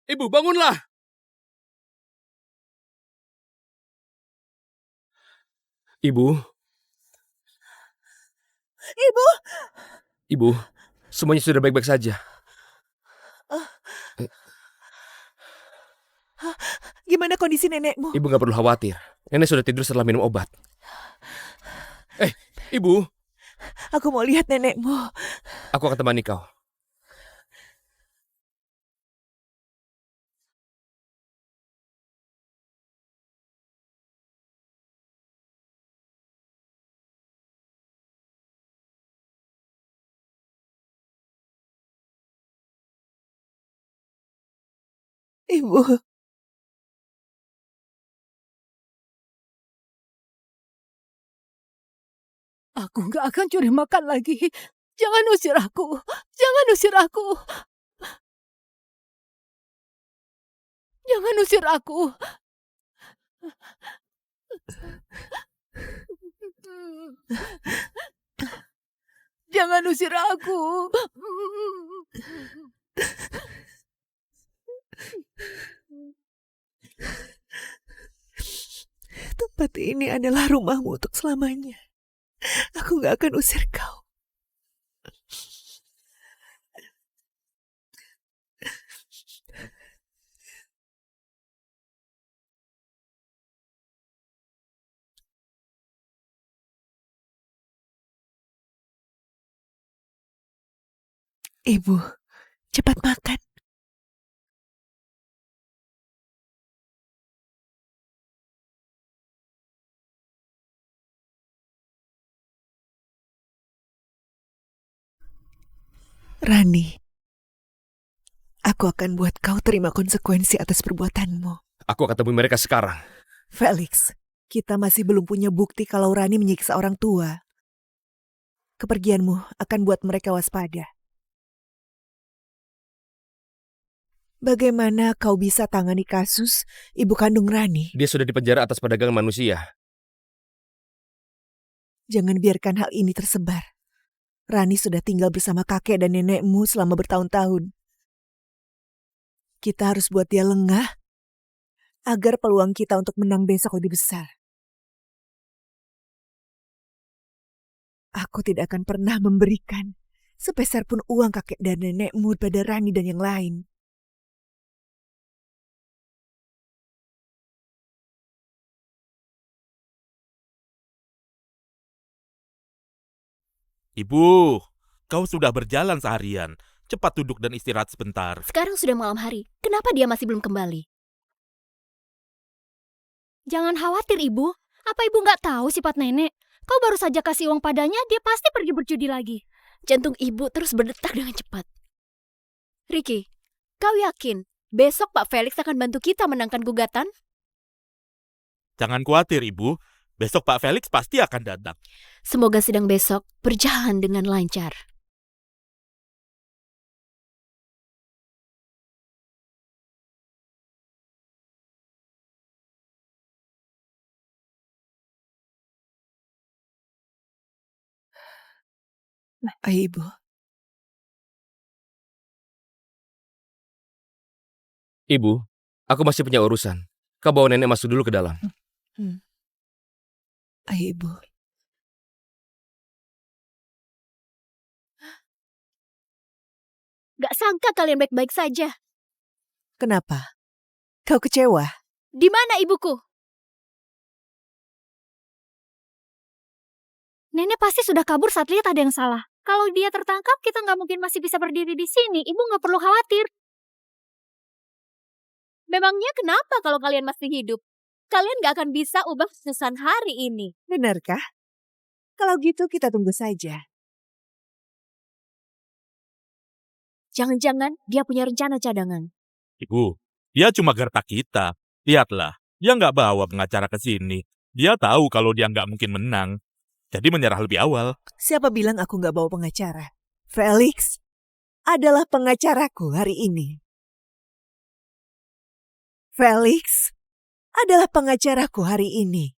Ibu, bangunlah! Ibu! Ibu! Ibu, semuanya sudah baik-baik saja. Gimana kondisi nenekmu? Ibu gak perlu khawatir. Nenek sudah tidur setelah minum obat. Ibu! Aku mau lihat nenekmu. Aku akan temani kau. Ibu. Aku nggak akan curi makan lagi. Jangan usir aku. Jangan usir aku. Jangan usir aku. Jangan usir aku. Tempat ini adalah rumahmu untuk selamanya. Aku gak akan usir kau. Ibu, cepat makan. Rani, aku akan buat kau terima konsekuensi atas perbuatanmu. Aku akan temui mereka sekarang. Felix, kita masih belum punya bukti kalau Rani menyiksa orang tua. Kepergianmu akan buat mereka waspada. Bagaimana kau bisa tangani kasus ibu kandung Rani? Dia sudah dipenjara atas perdagangan manusia. Jangan biarkan hal ini tersebar. Rani sudah tinggal bersama kakek dan nenekmu selama bertahun-tahun. Kita harus buat dia lengah agar peluang kita untuk menang besok lebih besar. Aku tidak akan pernah memberikan sepeser pun uang kakek dan nenekmu pada Rani dan yang lain. Ibu, kau sudah berjalan seharian. Cepat duduk dan istirahat sebentar. Sekarang sudah malam hari. Kenapa dia masih belum kembali? Jangan khawatir, Ibu. Apa Ibu nggak tahu sifat nenek? Kau baru saja kasih uang padanya, dia pasti pergi berjudi lagi. Jantung ibu terus berdetak dengan cepat. Ricky, kau yakin besok Pak Felix akan bantu kita menangkan gugatan? Jangan khawatir, Ibu. Besok Pak Felix pasti akan datang. Semoga sidang besok berjalan dengan lancar. Ibu. Ibu, aku masih punya urusan. Kau bawa nenek masuk dulu ke dalam. Ibu. Gak sangka kalian baik-baik saja. Kenapa? Kau kecewa? Di mana ibuku? Nenek pasti sudah kabur saat lihat ada yang salah. Kalau dia tertangkap, kita nggak mungkin masih bisa berdiri di sini. Ibu nggak perlu khawatir. Memangnya kenapa kalau kalian masih hidup? Kalian gak akan bisa ubah keputusan hari ini. Benarkah? Kalau gitu kita tunggu saja. Jangan-jangan dia punya rencana cadangan. Ibu, dia cuma gertak kita. Lihatlah, dia nggak bawa pengacara ke sini. Dia tahu kalau dia nggak mungkin menang. Jadi menyerah lebih awal. Siapa bilang aku nggak bawa pengacara? Felix adalah pengacaraku hari ini. Felix adalah pengacaraku hari ini.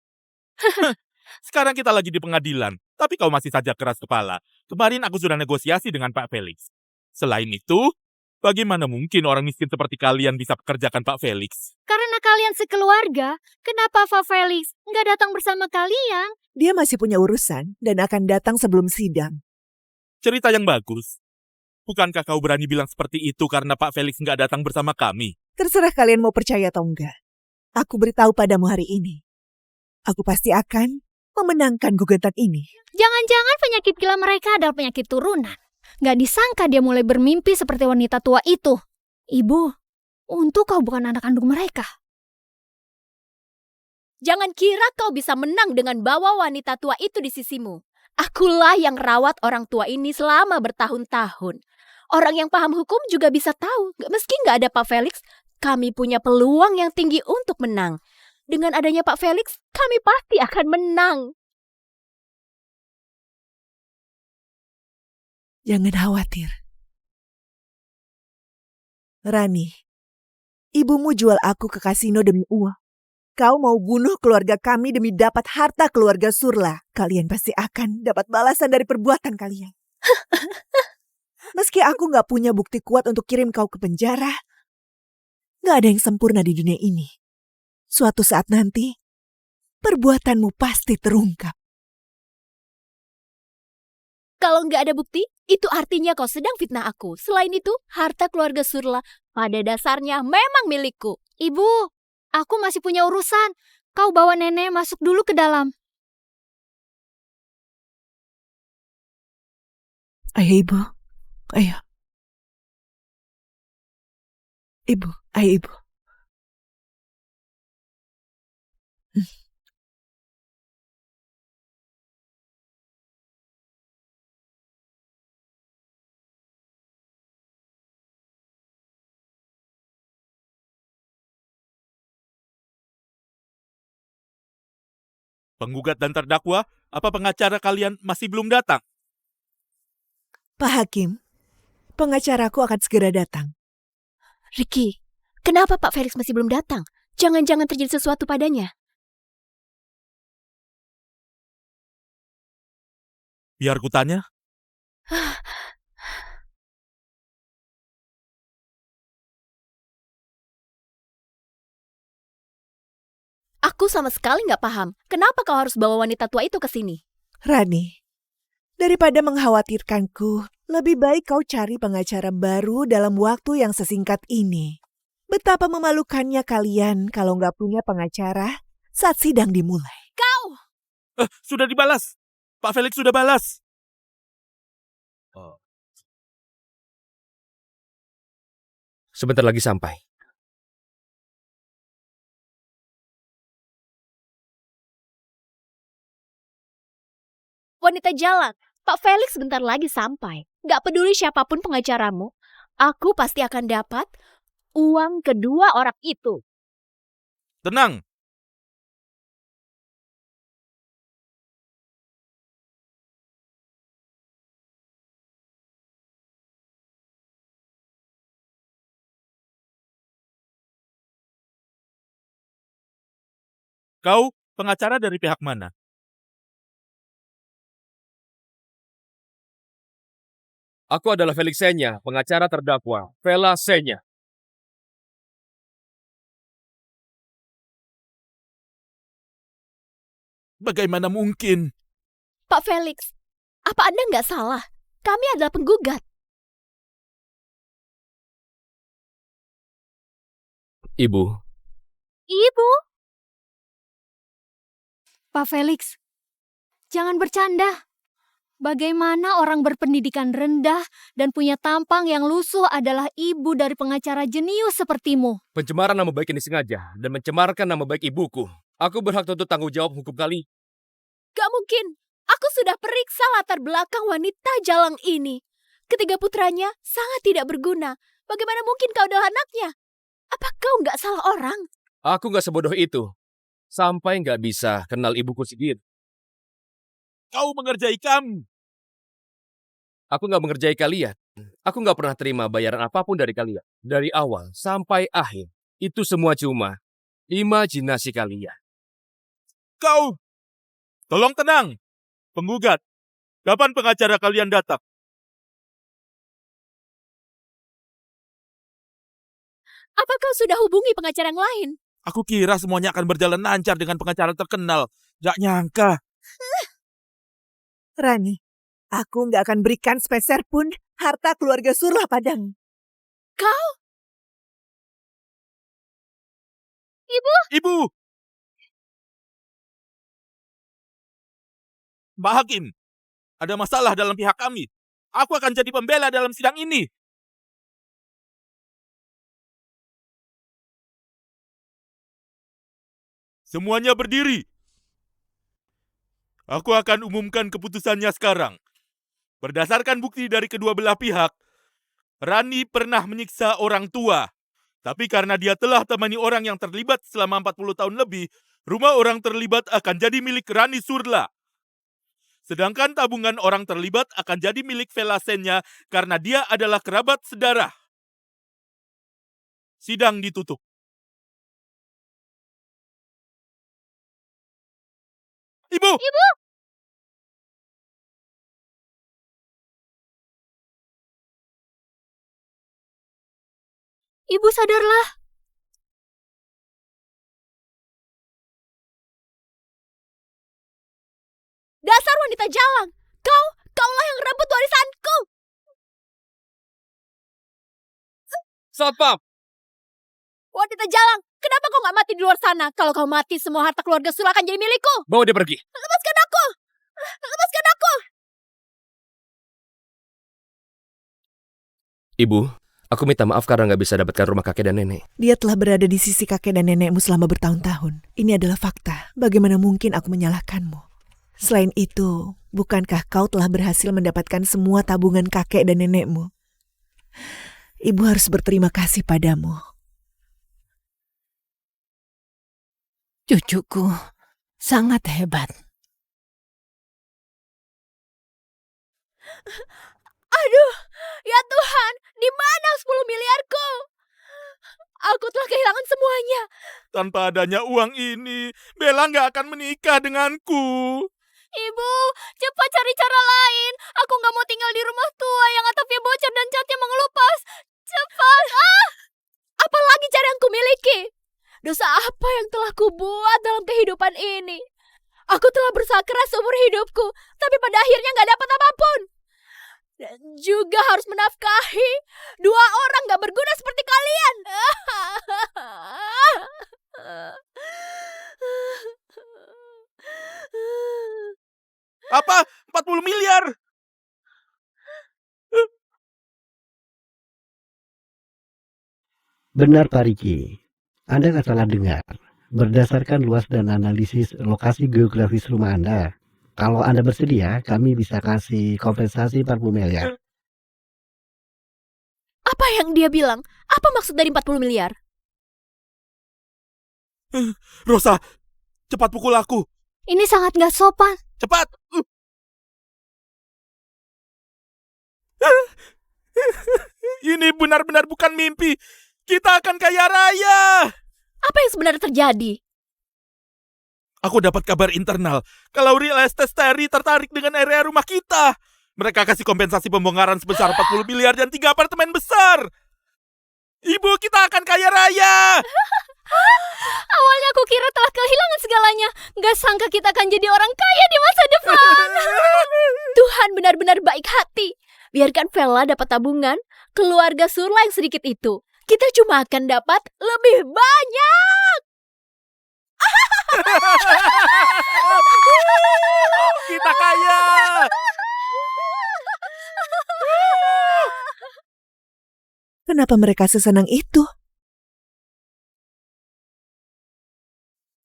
Sekarang kita lagi di pengadilan, tapi kau masih saja keras kepala. Kemarin aku sudah negosiasi dengan Pak Felix. Selain itu, bagaimana mungkin orang miskin seperti kalian bisa pekerjakan Pak Felix? Karena kalian sekeluarga, kenapa Pak Felix nggak datang bersama kalian? Dia masih punya urusan dan akan datang sebelum sidang. Cerita yang bagus. Bukankah kau berani bilang seperti itu karena Pak Felix nggak datang bersama kami? Terserah kalian mau percaya atau enggak. Aku beritahu padamu hari ini. Aku pasti akan memenangkan gugatan ini. Jangan-jangan penyakit gila mereka adalah penyakit turunan. Gak disangka dia mulai bermimpi seperti wanita tua itu. Ibu, untuk kau bukan anak kandung mereka. Jangan kira kau bisa menang dengan bawa wanita tua itu di sisimu. Akulah yang rawat orang tua ini selama bertahun-tahun. Orang yang paham hukum juga bisa tahu. Meski nggak ada Pak Felix, kami punya peluang yang tinggi untuk menang. Dengan adanya Pak Felix, kami pasti akan menang. Jangan khawatir. Rani, ibumu jual aku ke kasino demi uang. Kau mau bunuh keluarga kami demi dapat harta keluarga Surla. Kalian pasti akan dapat balasan dari perbuatan kalian. Meski aku gak punya bukti kuat untuk kirim kau ke penjara, gak ada yang sempurna di dunia ini. Suatu saat nanti, perbuatanmu pasti terungkap. Kalau nggak ada bukti, itu artinya kau sedang fitnah aku. Selain itu, harta keluarga Surla pada dasarnya memang milikku. Ibu, aku masih punya urusan. Kau bawa nenek masuk dulu ke dalam. Ayo ibu, ayo. Ibu, ayo ibu. Penggugat dan terdakwa, apa pengacara kalian masih belum datang? Pak Hakim, pengacaraku akan segera datang. Ricky, kenapa Pak Felix masih belum datang? Jangan-jangan terjadi sesuatu padanya. Biar kutanya. Aku sama sekali nggak paham. Kenapa kau harus bawa wanita tua itu ke sini? Rani, daripada mengkhawatirkanku, lebih baik kau cari pengacara baru dalam waktu yang sesingkat ini. Betapa memalukannya kalian kalau nggak punya pengacara saat sidang dimulai. Kau! Sudah dibalas. Pak Felix sudah balas. Sebentar lagi sampai. Wanita jalan, Pak Felix sebentar lagi sampai. Gak peduli siapapun pengacaramu, aku pasti akan dapat uang kedua orang itu. Tenang. Kau pengacara dari pihak mana? Aku adalah Felix Senya, pengacara terdakwa. Vela Senya. Bagaimana mungkin? Pak Felix, apa Anda nggak salah? Kami adalah penggugat. Ibu, Ibu. Pak Felix, jangan bercanda. Bagaimana orang berpendidikan rendah dan punya tampang yang lusuh adalah ibu dari pengacara jenius sepertimu? pencemaran nama baik ini sengaja dan mencemarkan nama baik ibuku. Aku berhak untuk tanggung jawab hukum kali. Gak mungkin. Aku sudah periksa latar belakang wanita jalang ini. Ketiga putranya sangat tidak berguna. Bagaimana mungkin kau adalah anaknya? Apa kau nggak salah orang? Aku nggak sebodoh itu. Sampai nggak bisa kenal ibuku sendiri. Kau mengerjai kami. Aku nggak mengerjai kalian. Aku nggak pernah terima bayaran apapun dari kalian. Dari awal sampai akhir. Itu semua cuma imajinasi kalian. Kau. Tolong tenang. Penggugat. Kapan pengacara kalian datang? Apa kau sudah hubungi pengacara yang lain? Aku kira semuanya akan berjalan lancar dengan pengacara terkenal. Gak nyangka. Rani, aku nggak akan berikan sepeser pun harta keluarga Surla padamu. Kau? Ibu. Mbak Hakim, ada masalah dalam pihak kami. Aku akan jadi pembela dalam sidang ini. Semuanya berdiri. Aku akan umumkan keputusannya sekarang. Berdasarkan bukti dari kedua belah pihak, Rani pernah menyiksa orang tua. Tapi karena dia telah temani orang yang terlibat selama 40 tahun lebih, rumah orang terlibat akan jadi milik Rani Surla. Sedangkan tabungan orang terlibat akan jadi milik Vela Senya karena dia adalah kerabat sedarah. Sidang ditutup. Ibu! Ibu sadarlah. Dasar wanita jalang. Kaulah yang rebut warisanku. Satpam! Wanita jalang, kenapa kau nggak mati di luar sana? Kalau kau mati, semua harta keluarga Sula akan jadi milikku. Bawa dia pergi. Lepaskan aku. Lepaskan aku. Ibu, aku minta maaf karena nggak bisa dapatkan rumah kakek dan nenek. Dia telah berada di sisi kakek dan nenekmu selama bertahun-tahun. Ini adalah fakta. Bagaimana mungkin aku menyalahkanmu? Selain itu, bukankah kau telah berhasil mendapatkan semua tabungan kakek dan nenekmu? Ibu harus berterima kasih padamu. Cucuku sangat hebat. Aduh, ya Tuhan, di mana 10 miliarku? Aku telah kehilangan semuanya. Tanpa adanya uang ini, Bella nggak akan menikah denganku. Ibu, cepat cari cara lain. Aku nggak mau tinggal di rumah tua yang atapnya bocor dan catnya mengelupas. Cepat! Apalagi cara yang kumiliki? Dosa apa yang telah kubuat dalam kehidupan ini? Aku telah berusaha keras seumur hidupku, tapi pada akhirnya nggak dapat apapun. Dan juga harus menafkahi dua orang nggak berguna seperti kalian. Apa? 40 miliar? Benar Pak Riki, Anda nggak salah dengar. Berdasarkan luas dan analisis lokasi geografis rumah Anda, kalau Anda bersedia, kami bisa kasih kompensasi 40 miliar. Apa yang dia bilang? Apa maksud dari 40 miliar? Rosa, cepat pukul aku. Ini sangat gak sopan. Cepat. Ini benar-benar bukan mimpi. Kita akan kaya raya. Apa yang sebenarnya terjadi? Aku dapat kabar internal kalau real estate Terry tertarik dengan area rumah kita. Mereka kasih kompensasi pembongkaran sebesar 40 miliar dan 3 apartemen besar. Ibu, kita akan kaya raya. Awalnya aku kira telah kehilangan segalanya. Gak sangka kita akan jadi orang kaya di masa depan. Tuhan benar-benar baik hati. Biarkan Vella dapat tabungan, keluarga Surla yang sedikit itu. Kita cuma akan dapat lebih banyak. Kita kaya. Kenapa mereka sesenang itu?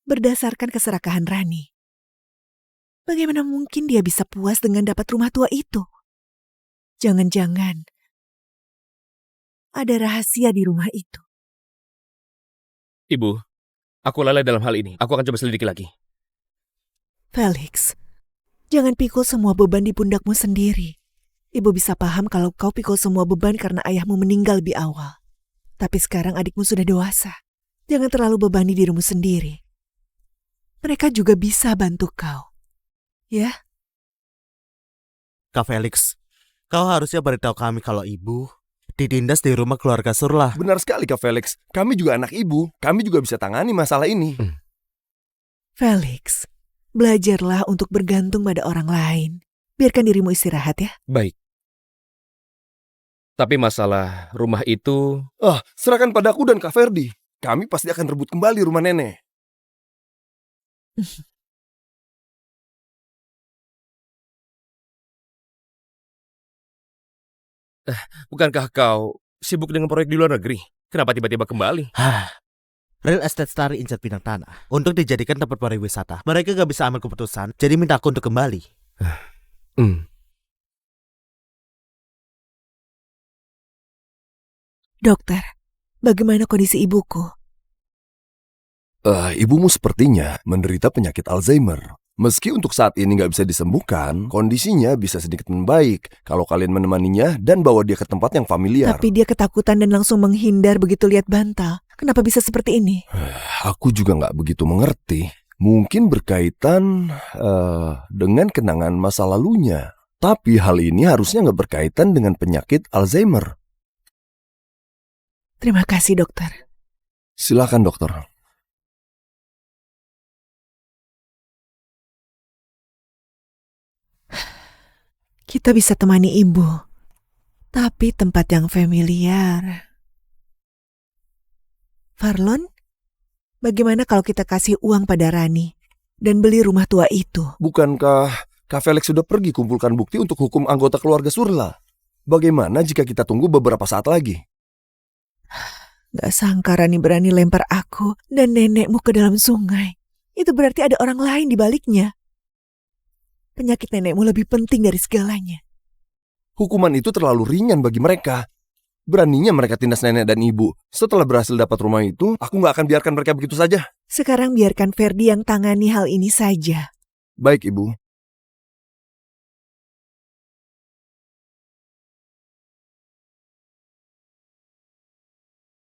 Berdasarkan keserakahan Rani, bagaimana mungkin dia bisa puas dengan dapat rumah tua itu? Jangan-jangan ada rahasia di rumah itu. Ibu, aku lalai dalam hal ini. Aku akan coba selidiki lagi. Felix, jangan pikul semua beban di pundakmu sendiri. Ibu bisa paham kalau kau pikul semua beban karena ayahmu meninggal lebih awal. Tapi sekarang adikmu sudah dewasa. Jangan terlalu bebani dirimu sendiri. Mereka juga bisa bantu kau. Ya? Kak Felix, kau harusnya beritahu kami kalau ibu ditindas di rumah keluarga Surla. Benar sekali Kak Felix. Kami juga anak ibu. Kami juga bisa tangani masalah ini. Felix, belajarlah untuk bergantung pada orang lain. Biarkan dirimu istirahat ya. Baik. Tapi masalah rumah itu... Serahkan padaku dan Kak Ferdi. Kami pasti akan rebut kembali rumah nenek. Bukankah kau sibuk dengan proyek di luar negeri? Kenapa tiba-tiba kembali? Real Estate Starry incar bidang tanah untuk dijadikan tempat pariwisata. Mereka gak bisa ambil keputusan, jadi minta aku untuk kembali. Dokter, bagaimana kondisi ibuku? Ibumu sepertinya menderita penyakit Alzheimer. Meski untuk saat ini nggak bisa disembuhkan, kondisinya bisa sedikit membaik kalau kalian menemaninya dan bawa dia ke tempat yang familiar. Tapi dia ketakutan dan langsung menghindar begitu lihat bantal. Kenapa bisa seperti ini? Aku juga nggak begitu mengerti. Mungkin berkaitan dengan kenangan masa lalunya. Tapi hal ini harusnya nggak berkaitan dengan penyakit Alzheimer. Terima kasih dokter. Silakan dokter. Kita bisa temani ibu, tapi tempat yang familiar. Farlon, bagaimana kalau kita kasih uang pada Rani dan beli rumah tua itu? Bukankah Kak Felix sudah pergi kumpulkan bukti untuk hukum anggota keluarga Surla? Bagaimana jika kita tunggu beberapa saat lagi? Gak sangka Rani berani lempar aku dan nenekmu ke dalam sungai. Itu berarti ada orang lain di baliknya. Penyakit nenekmu lebih penting dari segalanya. Hukuman itu terlalu ringan bagi mereka. Beraninya mereka tindas nenek dan ibu. Setelah berhasil dapat rumah itu, aku gak akan biarkan mereka begitu saja. Sekarang biarkan Ferdi yang tangani hal ini saja. Baik, Ibu.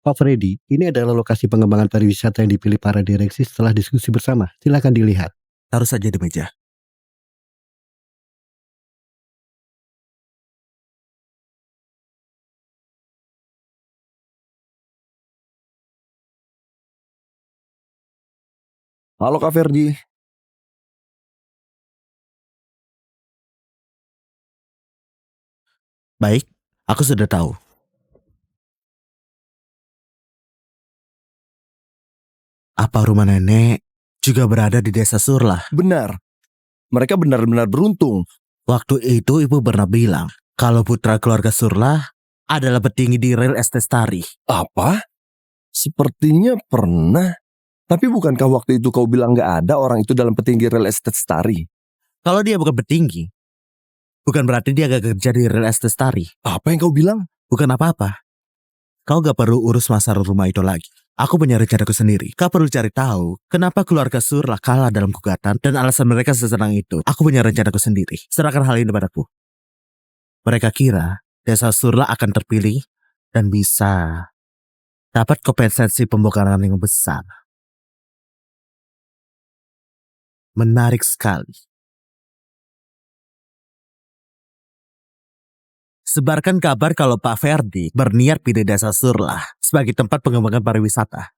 Pak Freddy, ini adalah lokasi pengembangan pariwisata yang dipilih para direksi setelah diskusi bersama. Silakan dilihat. Taruh saja di meja. Halo Kak Ferdi. Baik, aku sudah tahu. Apa rumah nenek juga berada di desa Surla? Benar. Mereka benar-benar beruntung. Waktu itu ibu pernah bilang kalau putra keluarga Surla adalah petinggi di Real Estate Starry. Apa? Sepertinya pernah. Tapi bukankah waktu itu kau bilang nggak ada orang itu dalam petinggi real estate Stari? Kalau dia bukan petinggi, bukan berarti dia gak kerja di real estate Stari. Apa yang kau bilang? Bukan apa-apa. Kau gak perlu urus masalah rumah itu lagi. Aku punya rencanaku sendiri. Kau perlu cari tahu kenapa keluarga Surla kalah dalam gugatan dan alasan mereka sesenang itu. Aku punya rencanaku sendiri. Serahkan hal ini padaku. Mereka kira desa Surla akan terpilih dan bisa dapat kompensasi pembongkaran yang besar. Menarik sekali. Sebarkan kabar kalau Pak Ferdi berniat pilih desa Surla sebagai tempat pengembangan pariwisata.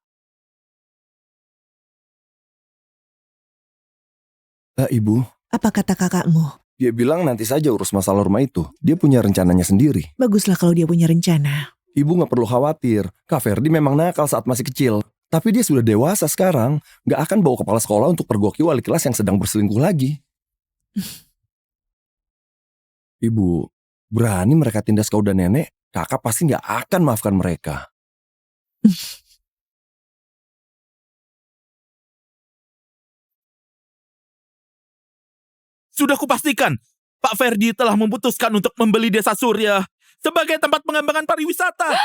Ibu, Apa kata kakakmu? dia bilang nanti saja urus masalah rumah itu. Dia punya rencananya sendiri. Baguslah kalau dia punya rencana. Ibu nggak perlu khawatir. Kak Ferdi memang nakal saat masih kecil. Tapi dia sudah dewasa sekarang. Nggak akan bawa kepala sekolah untuk pergoki wali kelas yang sedang berselingkuh lagi. Ibu, berani mereka tindas kau dan nenek, kakak pasti nggak akan maafkan mereka. Sudah kupastikan, Pak Ferdi telah memutuskan untuk membeli desa Surya sebagai tempat pengembangan pariwisata.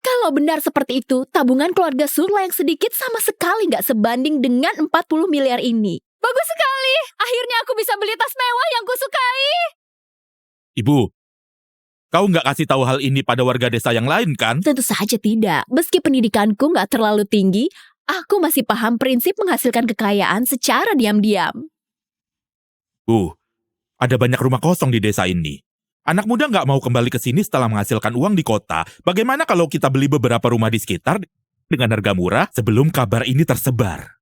Kalau benar seperti itu, tabungan keluarga Surla yang sedikit sama sekali nggak sebanding dengan 40 miliar ini. Bagus sekali. Akhirnya aku bisa beli tas mewah yang kusukai. Ibu, kau nggak kasih tahu hal ini pada warga desa yang lain kan? Tentu saja tidak. Meski pendidikanku nggak terlalu tinggi, aku masih paham prinsip menghasilkan kekayaan secara diam-diam. Bu, ada banyak rumah kosong di desa ini. Anak muda nggak mau kembali ke sini setelah menghasilkan uang di kota. Bagaimana kalau kita beli beberapa rumah di sekitar dengan harga murah sebelum kabar ini tersebar?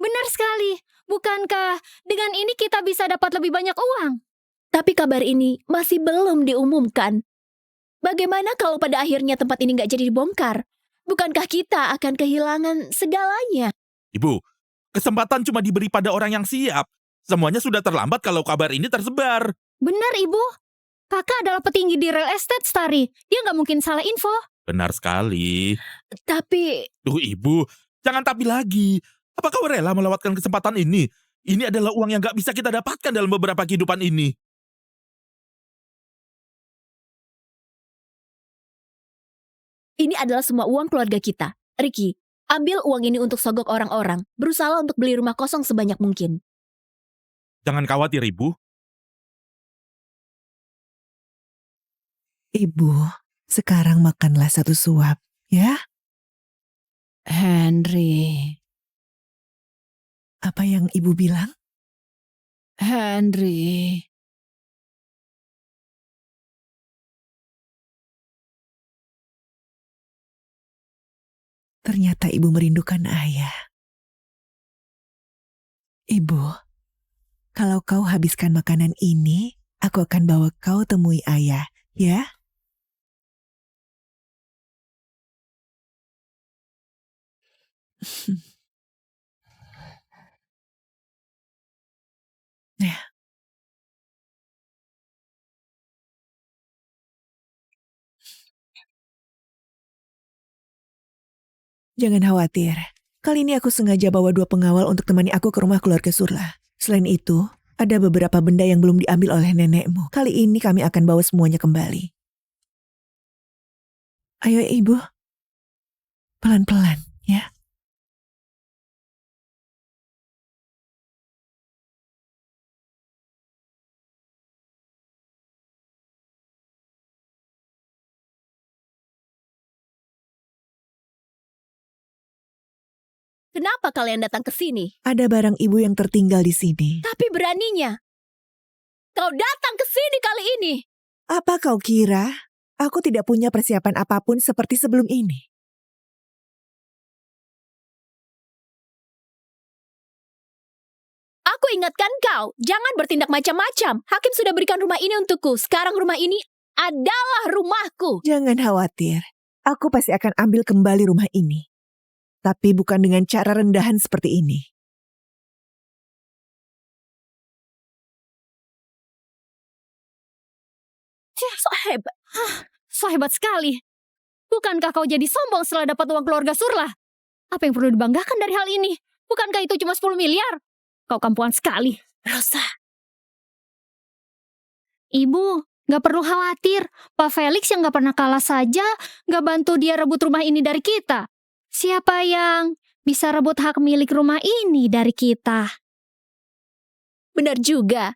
Benar sekali. Bukankah dengan ini kita bisa dapat lebih banyak uang? Tapi kabar ini masih belum diumumkan. Bagaimana kalau pada akhirnya tempat ini nggak jadi dibongkar? Bukankah kita akan kehilangan segalanya? Ibu, kesempatan cuma diberi pada orang yang siap. Semuanya sudah terlambat kalau kabar ini tersebar. Benar, Ibu. Kakak adalah petinggi di real estate Stari. Dia nggak mungkin salah info. Benar sekali. Tapi... Duh, Ibu, jangan tapi lagi. Apa kau rela melewatkan kesempatan ini? Ini adalah uang yang nggak bisa kita dapatkan dalam beberapa kehidupan ini. Ini adalah semua uang keluarga kita. Ricky, ambil uang ini untuk sogok orang-orang. Berusaha untuk beli rumah kosong sebanyak mungkin. Jangan khawatir, Ibu. Ibu, sekarang makanlah satu suap, ya? Henry, Apa yang ibu bilang? Henry. Ternyata ibu merindukan ayah. Ibu, kalau kau habiskan makanan ini, aku akan bawa kau temui ayah, ya? Ya. Jangan khawatir. Kali ini aku sengaja bawa 2 pengawal untuk temani aku ke rumah keluarga Surla. Selain itu, ada beberapa benda yang belum diambil oleh nenekmu. Kali ini kami akan bawa semuanya kembali. Ayo ibu. Pelan-pelan, ya. Kenapa kalian datang ke sini? Ada barang ibu yang tertinggal di sini. Tapi beraninya kau datang ke sini kali ini. Apa kau kira aku tidak punya persiapan apapun seperti sebelum ini? Aku ingatkan kau, jangan bertindak macam-macam. Hakim sudah berikan rumah ini untukku. Sekarang rumah ini adalah rumahku. Jangan khawatir. Aku pasti akan ambil kembali rumah ini. Tapi bukan dengan cara rendahan seperti ini. So hebat. so hebat sekali. Bukankah kau jadi sombong setelah dapat uang keluarga Surla? Apa yang perlu dibanggakan dari hal ini? Bukankah itu cuma 10 miliar? Kau kampungan sekali. Rosa, Ibu, gak perlu khawatir. Pak Felix yang gak pernah kalah saja gak bantu dia rebut rumah ini dari kita. Siapa yang bisa rebut hak milik rumah ini dari kita? Benar juga.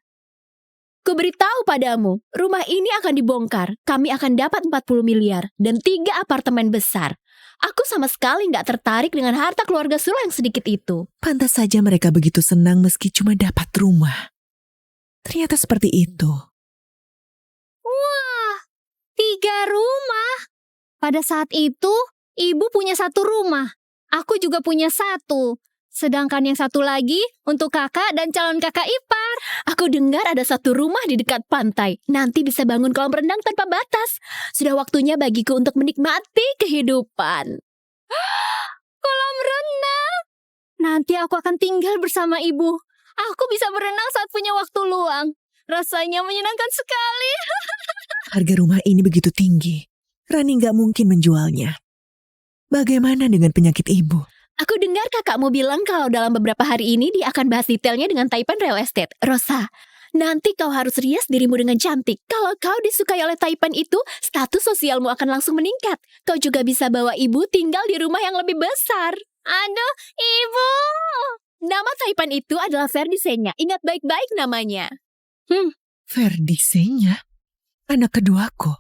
Kuberitahu padamu, rumah ini akan dibongkar. Kami akan dapat 40 miliar dan 3 apartemen besar. Aku sama sekali nggak tertarik dengan harta keluarga Sula yang sedikit itu. pantas saja mereka begitu senang meski cuma dapat rumah. Ternyata seperti itu. Wah, 3 rumah. Pada saat itu, ibu punya 1 rumah. Aku juga punya 1. Sedangkan yang 1 lagi untuk kakak dan calon kakak ipar. Aku dengar ada 1 rumah di dekat pantai. Nanti bisa bangun kolam renang tanpa batas. Sudah waktunya bagiku untuk menikmati kehidupan. Kolam renang. Nanti aku akan tinggal bersama ibu. Aku bisa berenang saat punya waktu luang. Rasanya menyenangkan sekali. Harga rumah ini begitu tinggi. Rani nggak mungkin menjualnya. Bagaimana dengan penyakit ibu? Aku dengar kakakmu bilang kalau dalam beberapa hari ini dia akan bahas detailnya dengan Taipan Real Estate. Rosa, nanti kau harus rias dirimu dengan cantik. Kalau kau disukai oleh Taipan itu, status sosialmu akan langsung meningkat. Kau juga bisa bawa ibu tinggal di rumah yang lebih besar. Aduh, ibu. Nama Taipan itu adalah Ferdi Senya. Ingat baik-baik namanya. Ferdi Senya, anak keduaku.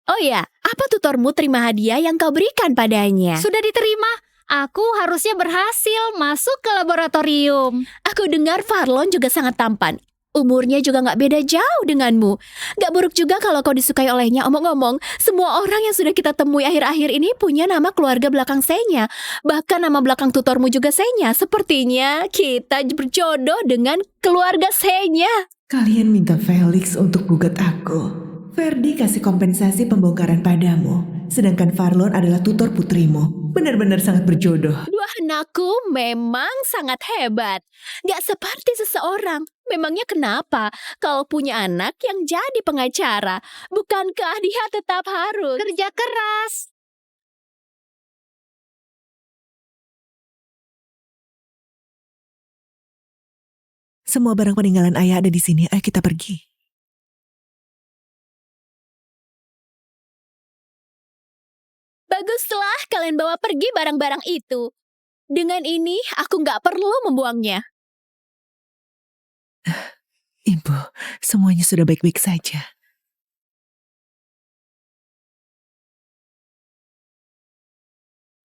Oh ya, apa tutormu terima hadiah yang kau berikan padanya? Sudah diterima. Aku harusnya berhasil masuk ke laboratorium. Aku dengar Farlon juga sangat tampan. Umurnya juga gak beda jauh denganmu. Gak buruk juga kalau kau disukai olehnya. Omong-omong, semua orang yang sudah kita temui akhir-akhir ini punya nama keluarga belakang Senya. Bahkan nama belakang tutormu juga Senya. Sepertinya kita berjodoh dengan keluarga Senya. Kalian minta Felix untuk gugat aku. Ferdi kasih kompensasi pembongkaran padamu. Sedangkan Farlon adalah tutor putrimu. Benar-benar sangat berjodoh. Dua anakku memang sangat hebat. Gak seperti seseorang. Memangnya kenapa kalau punya anak yang jadi pengacara? Bukankah dia tetap harus Kerja keras. Semua barang peninggalan ayah ada di sini. Ayo kita pergi. Baguslah kalian bawa pergi barang-barang itu. Dengan ini aku gak perlu membuangnya. Ibu, semuanya sudah baik-baik saja.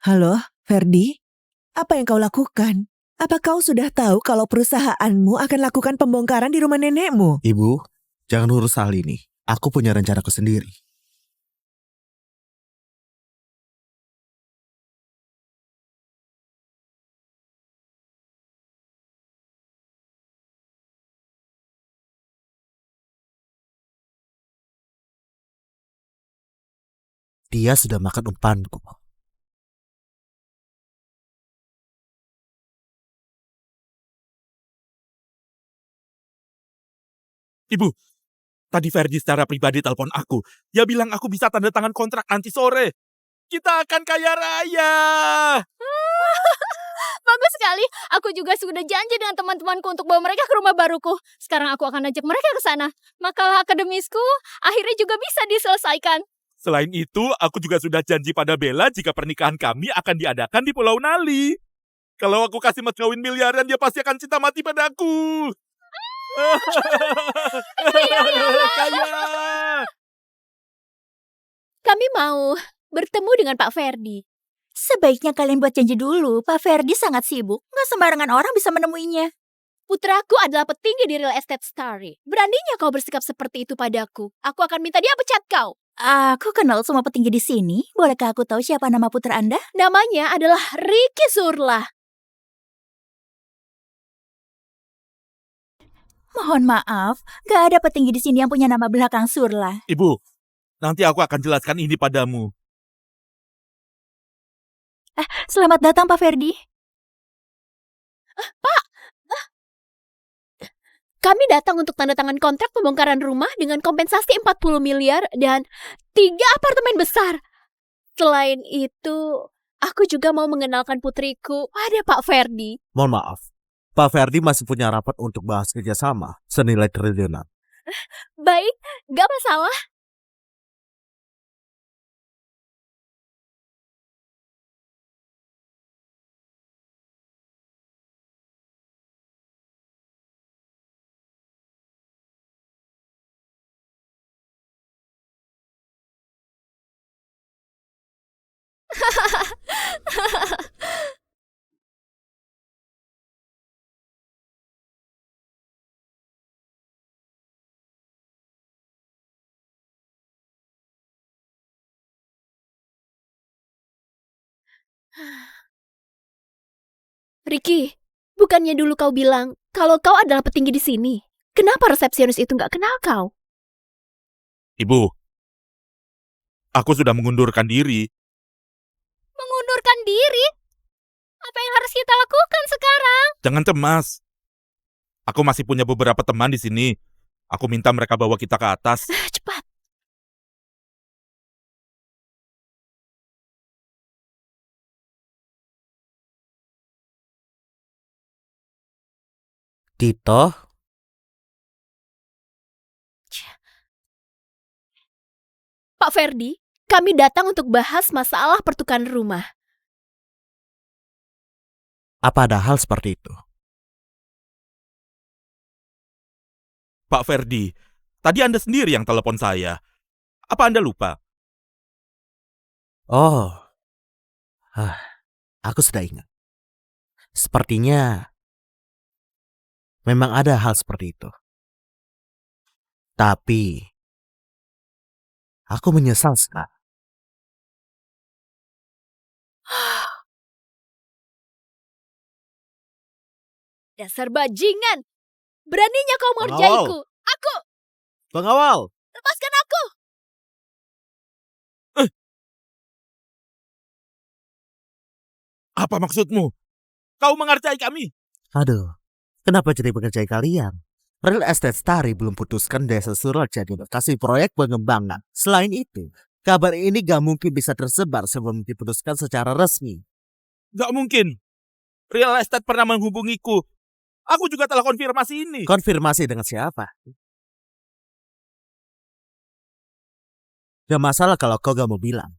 Halo, Ferdi? Apa yang kau lakukan? Apa kau sudah tahu kalau perusahaanmu akan lakukan pembongkaran di rumah nenekmu? Ibu, jangan urus hal ini. Aku punya rencanaku sendiri. Dia sudah makan umpanku. Ibu, tadi Ferdi secara pribadi telepon aku. Dia bilang aku bisa tanda tangan kontrak nanti sore. Kita akan kaya raya. Bagus sekali. Aku juga sudah janji dengan teman-temanku untuk bawa mereka ke rumah baruku. Sekarang aku akan ajak mereka ke sana. Makalah akademisku akhirnya juga bisa diselesaikan. Selain itu, aku juga sudah janji pada Bella jika pernikahan kami akan diadakan di Pulau Nali. Kalau aku kasih mas kawin miliaran, dia pasti akan cinta mati padaku. Kaya. Kami mau bertemu dengan Pak Ferdi. Sebaiknya kalian buat janji dulu. Pak Ferdi sangat sibuk. Nggak sembarangan orang bisa menemuinya. Putraku adalah petinggi di Real Estate Story. Beraninya kau bersikap seperti itu padaku. Aku akan minta dia pecat kau. Aku kenal semua petinggi di sini. Bolehkah aku tahu siapa nama putra Anda? Namanya adalah Ricky Surla. Mohon maaf, gak ada petinggi di sini yang punya nama belakang Surla. Ibu, nanti aku akan jelaskan ini padamu. Selamat datang Pak Ferdi. Pak! Kami datang untuk tanda tangan kontrak pembongkaran rumah dengan kompensasi 40 miliar dan 3 apartemen besar. Selain itu, aku juga mau mengenalkan putriku pada Pak Ferdi. Mohon maaf, Pak Ferdi masih punya rapat untuk bahas kerjasama senilai triliunan. Baik, gak masalah. Ricky, bukannya dulu kau bilang kalau kau adalah petinggi di sini? Kenapa resepsionis itu nggak kenal kau? Ibu, aku sudah mengundurkan diri. Mengundurkan diri? Apa yang harus kita lakukan sekarang? Jangan cemas. Aku masih punya beberapa teman di sini. Aku minta mereka bawa kita ke atas. Cepat. Tito, Pak Ferdi, kami datang untuk bahas masalah pertukaran rumah. apa ada hal seperti itu? Pak Ferdi, tadi Anda sendiri yang telepon saya. Apa Anda lupa? Oh, aku sudah ingat. Sepertinya memang ada hal seperti itu. Tapi aku menyesal sekarang. Dasar bajingan! Beraninya kau mengerjaiku! Aku! Pengawal! Lepaskan aku! Apa maksudmu? Kau mengerjai kami? Aduh, kenapa jadi mengerjai kalian? Real Estate Starry belum putuskan desa Surat jadi lokasi proyek pengembangan. Selain itu, kabar ini gak mungkin bisa tersebar sebelum diputuskan secara resmi. Gak mungkin. Real Estate pernah menghubungiku. Aku juga telah konfirmasi ini. Konfirmasi dengan siapa? Gak masalah kalau kau gak mau bilang.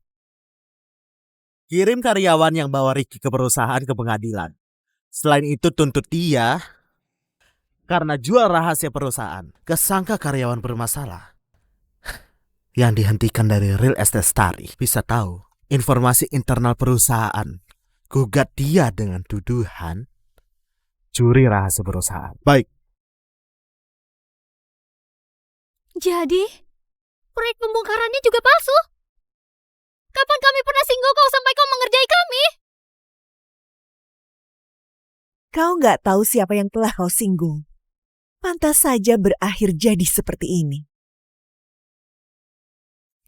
Kirim karyawan yang bawa Ricky ke perusahaan ke pengadilan. Selain itu tuntut dia karena jual rahasia perusahaan. Kesangka karyawan bermasalah. Yang dihentikan dari Real Estate Starry bisa tahu informasi internal perusahaan. Gugat dia dengan tuduhan curi rahasia perusahaan. Baik. Jadi, proyek pembongkarannya juga palsu? Kapan kami pernah singgah kau sampai kau mengerjai kami? Kau nggak tahu siapa yang telah kau singgung. Pantas saja berakhir jadi seperti ini.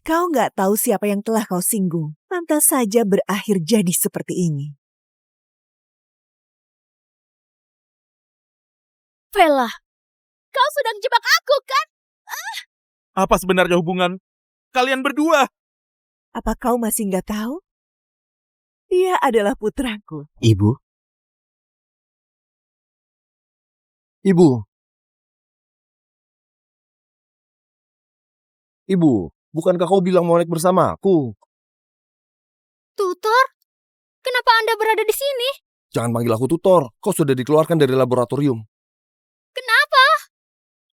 Kau nggak tahu siapa yang telah kau singgung. Pantas saja berakhir jadi seperti ini. Vela, kau sudah menjebak aku kan? Apa sebenarnya hubungan kalian berdua? Apa kau masih nggak tahu? Dia adalah putraku. Ibu, Ibu, bukankah kau bilang mau naik bersama aku? Tutor? Kenapa Anda berada di sini? Jangan panggil aku tutor, kau sudah dikeluarkan dari laboratorium. Kenapa?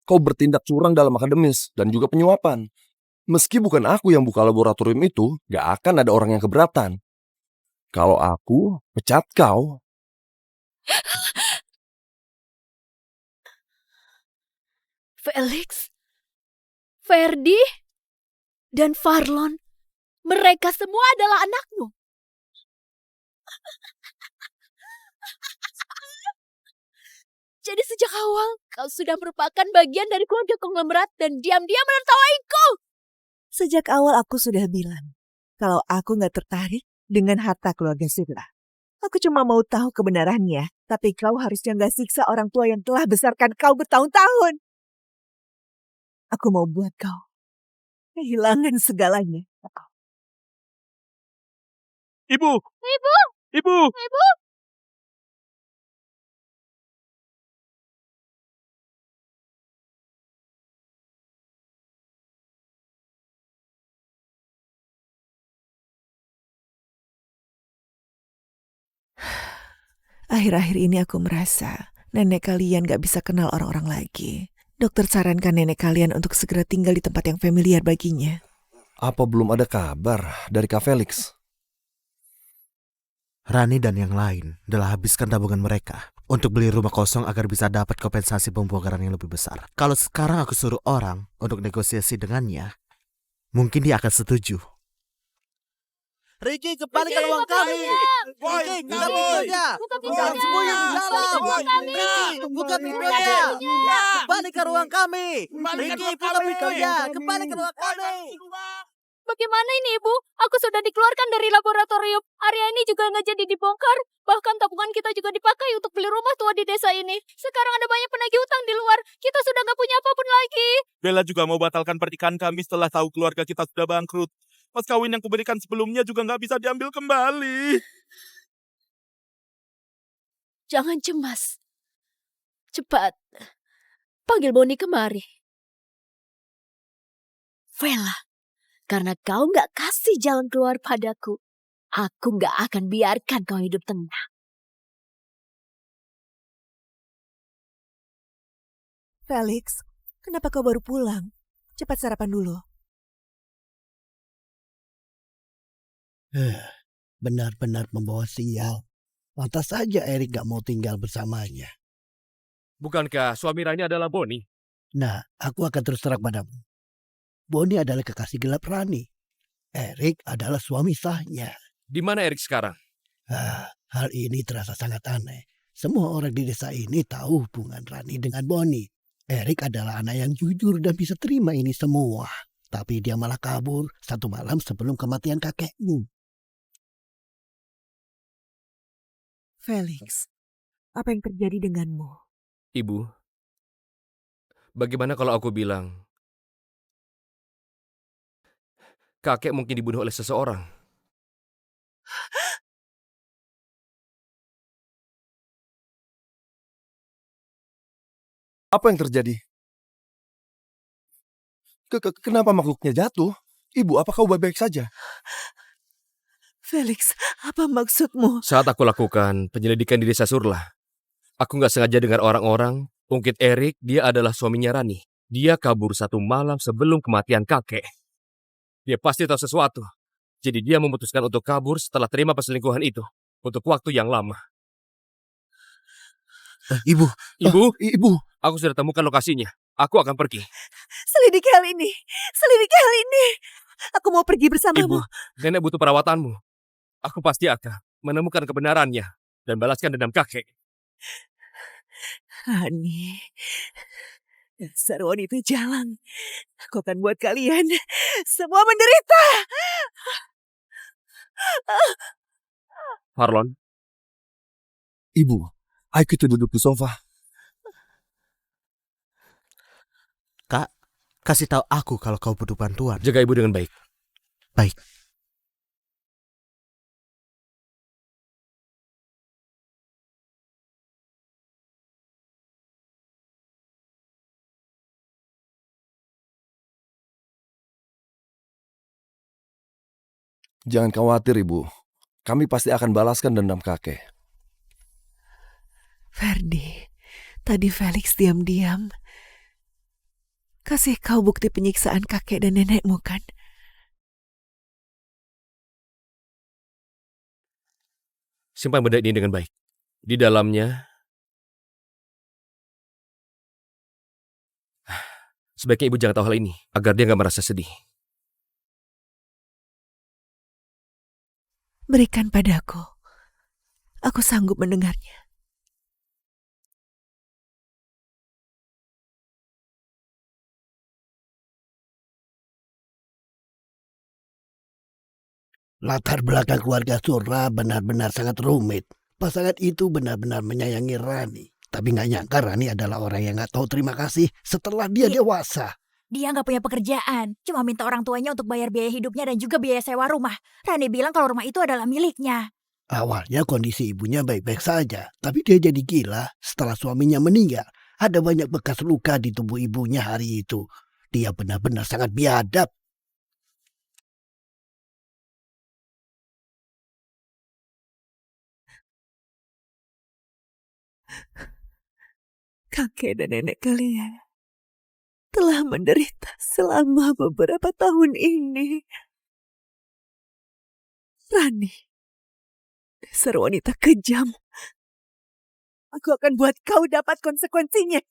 Kau bertindak curang dalam akademis dan juga penyuapan. Meski bukan aku yang buka laboratorium itu, gak akan ada orang yang keberatan. Kalau aku pecat kau. Felix, Ferdi, dan Farlon, mereka semua adalah anakmu. Jadi sejak awal, kau sudah merupakan bagian dari keluarga konglomerat dan diam-diam menertawaiku. Sejak awal aku sudah bilang, kalau aku nggak tertarik dengan harta keluarga Sirla. Aku cuma mau tahu kebenarannya. Tapi kau harusnya nggak siksa orang tua yang telah besarkan kau bertahun-tahun. Aku mau buat kau kehilangan segalanya. Ibu! Ibu! Ibu! Ibu! Akhir-akhir ini aku merasa nenek kalian gak bisa kenal orang-orang lagi. Dokter sarankan nenek kalian untuk segera tinggal di tempat yang familiar baginya. Apa belum ada kabar dari Kak Felix? Rani dan yang lain telah habiskan tabungan mereka untuk beli rumah kosong agar bisa dapat kompensasi pembongkaran yang lebih besar. Kalau sekarang aku suruh orang untuk negosiasi dengannya, mungkin dia akan setuju. Ricky, kembali ke ruang kami. Ricky, buka pintunya. Buka Jangan pintunya. sembunyi di dalam. Ricky, buka pintunya. Kembali ke ruang kami. Ricky, buka pintunya. Kembali ke ruang kami. Bagaimana ini, Ibu? Aku sudah dikeluarkan dari laboratorium. Area ini juga nggak jadi dibongkar. Bahkan tabungan kita juga dipakai untuk beli rumah tua di desa ini. Sekarang ada banyak penagih utang di luar. Kita sudah nggak punya apapun lagi. Bella juga mau batalkan pernikahan kami setelah tahu keluarga kita sudah bangkrut. Mas kawin yang kuberikan sebelumnya juga nggak bisa diambil kembali. Jangan cemas. Cepat. Panggil Boni kemari. Vela, karena kau nggak kasih jalan keluar padaku, aku nggak akan biarkan kau hidup tenang. Felix, kenapa kau baru pulang? Cepat sarapan dulu. Benar-benar membawa sial. Lantas saja Erik gak mau tinggal bersamanya. Bukankah suami Rani adalah Boni? Nah, aku akan terus terang padamu. Boni adalah kekasih gelap Rani. Erik adalah suami sahnya. Di mana Erik sekarang? Hal ini terasa sangat aneh. Semua orang di desa ini tahu hubungan Rani dengan Boni. Erik adalah anak yang jujur dan bisa terima ini semua. Tapi dia malah kabur satu malam sebelum kematian kakekmu. Felix, apa yang terjadi denganmu? Ibu, bagaimana kalau aku bilang kakek mungkin dibunuh oleh seseorang? Apa yang terjadi? Kenapa makhluknya jatuh? Ibu, apa kau baik-baik saja? Felix, apa maksudmu? Saat aku lakukan penyelidikan di desa Surla, aku nggak sengaja dengar orang-orang ungkit Erik dia adalah suaminya Rani. Dia kabur satu malam sebelum kematian kakek. Dia pasti tahu sesuatu. Jadi dia memutuskan untuk kabur setelah terima perselingkuhan itu. Untuk waktu yang lama. Ibu, Ibu, aku sudah temukan lokasinya. Aku akan pergi. Selidiki hal ini. Selidiki hal ini. Aku mau pergi bersamamu. Ibu, nenek butuh perawatanmu. Aku pasti akan menemukan kebenarannya dan balaskan dendam kakek. Rani, dasar wanita jalan. Aku akan buat kalian semua menderita. Harlon, Ibu, ayo kita duduk di sofa. Kak, kasih tahu aku kalau kau butuh bantuan. jaga ibu dengan baik. Baik. Jangan khawatir, Ibu. Kami pasti akan balaskan dendam kakek. Ferdi, tadi Felix diam-diam kasih kau bukti penyiksaan kakek dan nenekmu kan? Simpan benda ini dengan baik. Di dalamnya, sebaiknya ibu jangan tahu hal ini, agar dia nggak merasa sedih. Berikan padaku. Aku sanggup mendengarnya. Latar belakang keluarga Surla benar-benar sangat rumit. Pasangan itu benar-benar menyayangi Rani. Tapi nggak nyangka Rani adalah orang yang nggak tahu terima kasih setelah dia dewasa. Dia nggak punya pekerjaan, cuma minta orang tuanya untuk bayar biaya hidupnya dan juga biaya sewa rumah. Rani bilang kalau rumah itu adalah miliknya. Awalnya kondisi ibunya baik-baik saja, tapi dia jadi gila setelah suaminya meninggal. Ada banyak bekas luka di tubuh ibunya hari itu. Dia benar-benar sangat biadab. Kakek dan nenek kalian telah menderita selama beberapa tahun ini. Rani, dasar wanita kejam. Aku akan buat kau dapat konsekuensinya.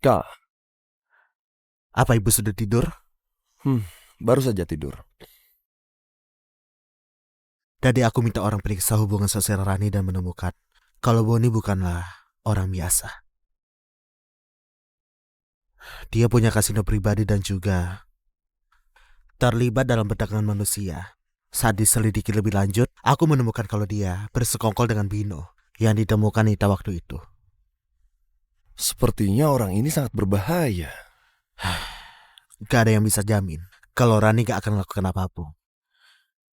Kak, Apa ibu sudah tidur? baru saja tidur. Tadi aku minta orang periksa hubungan sosial Rani dan menemukan kalau Boni bukanlah orang biasa. Dia punya kasino pribadi dan juga terlibat dalam perdagangan manusia. Saat diselidiki lebih lanjut, aku menemukan kalau dia bersekongkol dengan Bino yang ditemukan Nita waktu itu. Sepertinya orang ini sangat berbahaya. Gak ada yang bisa jamin kalau Rani gak akan melakukan apapun.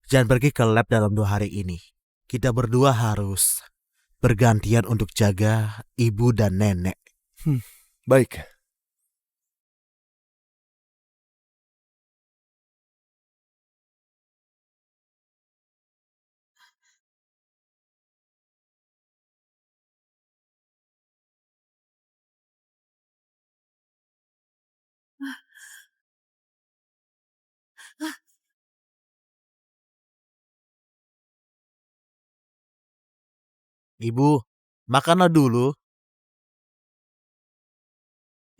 Jangan pergi ke lab dalam 2 hari ini. Kita berdua harus bergantian untuk jaga ibu dan nenek. Baik. Ibu, makanlah dulu.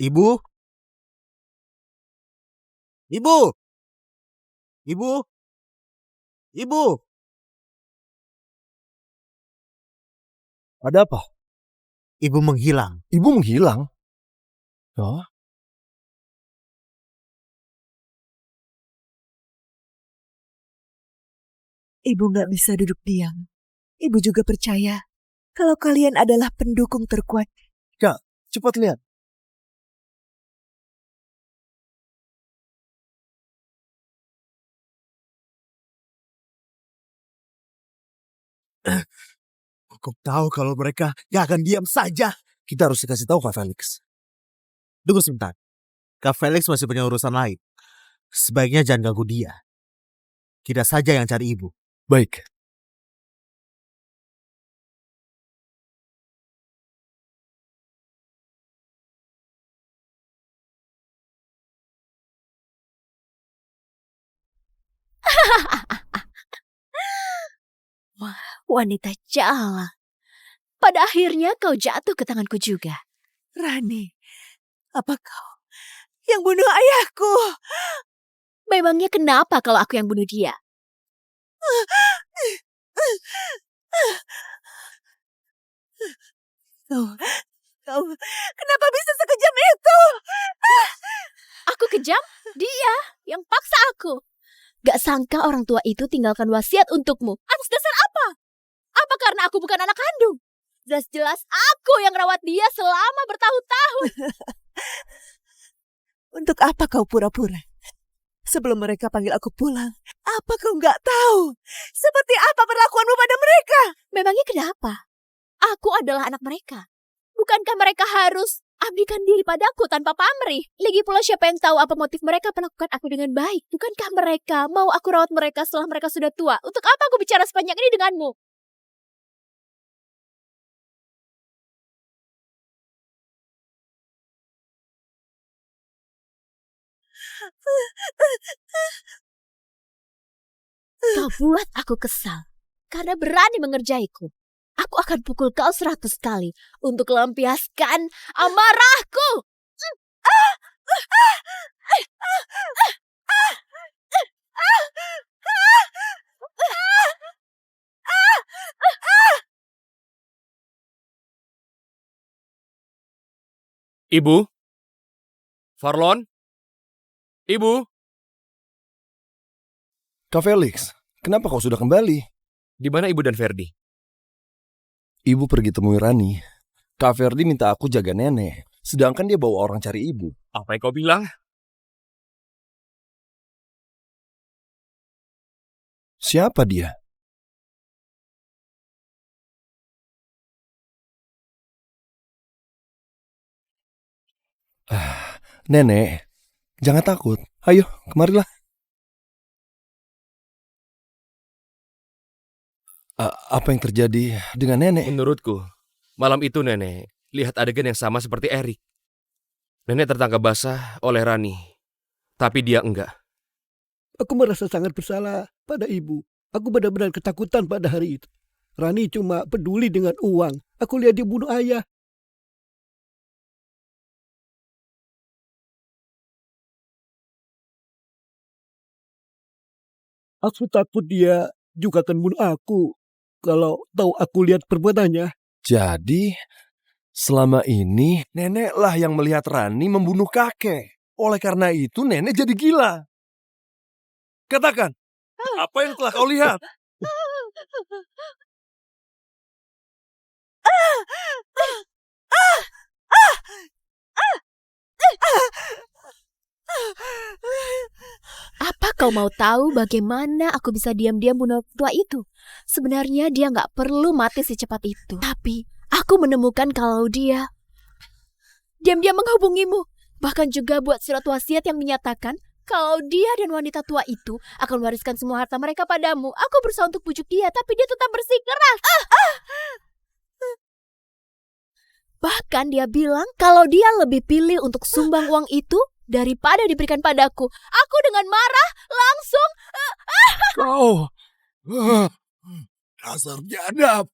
Ibu? Ibu? Ibu? Ibu? Ada apa? Ibu menghilang. Ibu menghilang? Oh, Ibu nggak bisa duduk diam. Ibu juga percaya kalau kalian adalah pendukung terkuat. Kak, cepat lihat. Aku tahu kalau mereka gak akan diam saja. Kita harus dikasih tahu Kak Felix. Tunggu sebentar. Kak Felix masih punya urusan lain. Sebaiknya jangan ganggu dia. Kita saja yang cari ibu. Baik. Wah, wanita jalan. Pada akhirnya kau jatuh ke tanganku juga. Rani, apa kau yang bunuh ayahku? Memangnya kenapa kalau aku yang bunuh dia? Kau, kenapa bisa sekejam itu? Aku kejam? Dia yang paksa aku. Gak sangka orang tua itu tinggalkan wasiat untukmu. Atas dasar apa? Apa karena aku bukan anak kandung? Jelas-jelas aku yang rawat dia selama bertahun-tahun. Untuk apa kau pura-pura? Sebelum mereka panggil aku pulang, apa kau nggak tahu seperti apa perlakuanmu pada mereka? Memangnya kenapa? Aku adalah anak mereka. Bukankah mereka harus abdikan diri padaku tanpa pamrih? Lagi pula siapa yang tahu apa motif mereka perlakukan aku dengan baik? Bukankah mereka mau aku rawat mereka setelah mereka sudah tua? Untuk apa aku bicara sepanjang ini denganmu? Kau buat aku kesal karena berani mengerjaiku. Aku akan pukul kau 100 kali untuk melampiaskan amarahku. Ibu, Farlon? Ibu? Kak Felix, kenapa kau sudah kembali? Di mana ibu dan Ferdi? Ibu pergi temui Rani. Kak Ferdi minta aku jaga nenek, sedangkan dia bawa orang cari ibu. Apa yang kau bilang? Siapa dia? Nenek, jangan takut. Ayo, kemarilah. Apa yang terjadi dengan nenek? Menurutku, malam itu nenek lihat adegan yang sama seperti Erik. Nenek tertangkap basah oleh Rani, tapi dia enggak. Aku merasa sangat bersalah pada ibu. Aku benar-benar ketakutan pada hari itu. Rani cuma peduli dengan uang. Aku lihat dia bunuh ayah. Aku takut dia juga akan bunuh aku kalau tahu aku lihat perbuatannya. Jadi, selama ini neneklah yang melihat Rani membunuh kakek. Oleh karena itu nenek jadi gila. Katakan, apa yang telah kau lihat? Apa kau mau tahu bagaimana aku bisa diam-diam bunuh tua itu? Sebenarnya dia nggak perlu mati secepat itu. Tapi aku menemukan kalau dia diam-diam menghubungimu. Bahkan juga buat surat wasiat yang menyatakan kalau dia dan wanita tua itu akan mewariskan semua harta mereka padamu. Aku berusaha untuk pujuk dia, tapi dia tetap bersikeras. Bahkan dia bilang kalau dia lebih pilih untuk sumbang uang itu daripada diberikan padaku. Aku dengan marah langsung... Kau dasar biadab.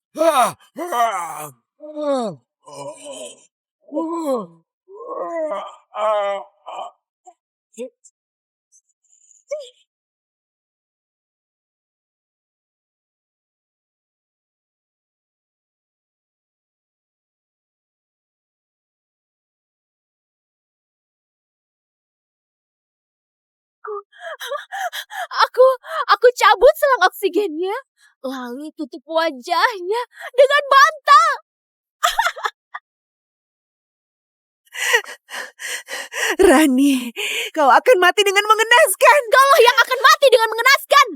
Aku cabut selang oksigennya, lalu tutup wajahnya dengan bantal. Rani, kau akan mati dengan mengenaskan. Kaulah yang akan mati dengan mengenaskan.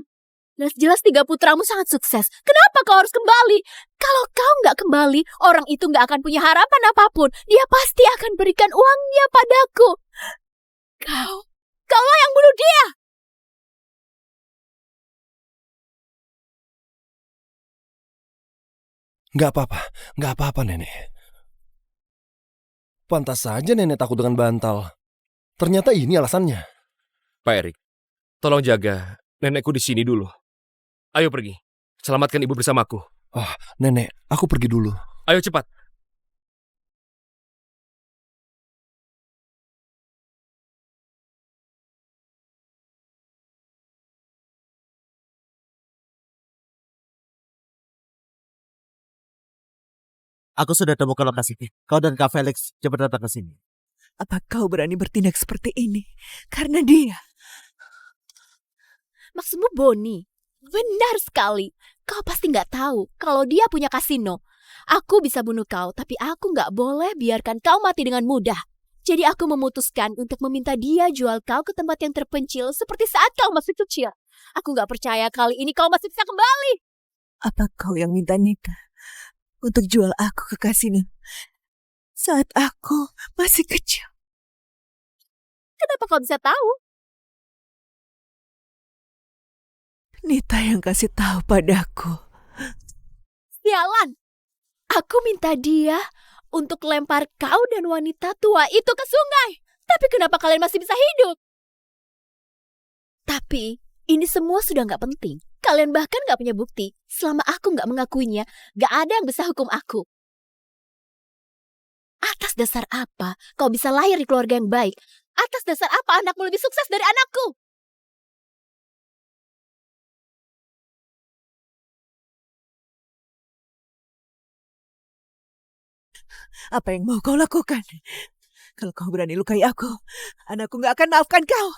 Jelas-jelas 3 putramu sangat sukses. Kenapa kau harus kembali? Kalau kau nggak kembali, orang itu nggak akan punya harapan apapun. Dia pasti akan berikan uangnya padaku. Kaulah yang bunuh dia. Gak apa-apa nenek. Pantas saja nenek takut dengan bantal. Ternyata ini alasannya. Pak Erik, tolong jaga nenekku di sini dulu. Ayo pergi, selamatkan ibu bersamaku. Oh, nenek, aku pergi dulu. Ayo cepat. Aku sudah temukan lokasinya. Kau dan Kak Felix cepat datang ke sini. Apa kau berani bertindak seperti ini? Karena dia. Maksudmu Boni? Benar sekali. Kau pasti nggak tahu kalau dia punya kasino. Aku bisa bunuh kau, tapi aku nggak boleh biarkan kau mati dengan mudah. Jadi aku memutuskan untuk meminta dia jual kau ke tempat yang terpencil seperti saat kau masih kecil. Aku nggak percaya kali ini kau masih bisa kembali. Apa kau yang minta nikah untuk jual aku ke kasino saat aku masih kecil? Kenapa kau bisa tahu? Nita yang kasih tahu padaku. Sialan. Aku minta dia untuk lempar kau dan wanita tua itu ke sungai. Tapi kenapa kalian masih bisa hidup? Tapi ini semua sudah nggak penting. Kalian bahkan nggak punya bukti. Selama aku nggak mengakuinya, nggak ada yang bisa hukum aku. Atas dasar apa kau bisa lahir di keluarga yang baik? Atas dasar apa anakmu lebih sukses dari anakku? Apa yang mau kau lakukan? Kalau kau berani lukai aku, anakku gak akan maafkan kau.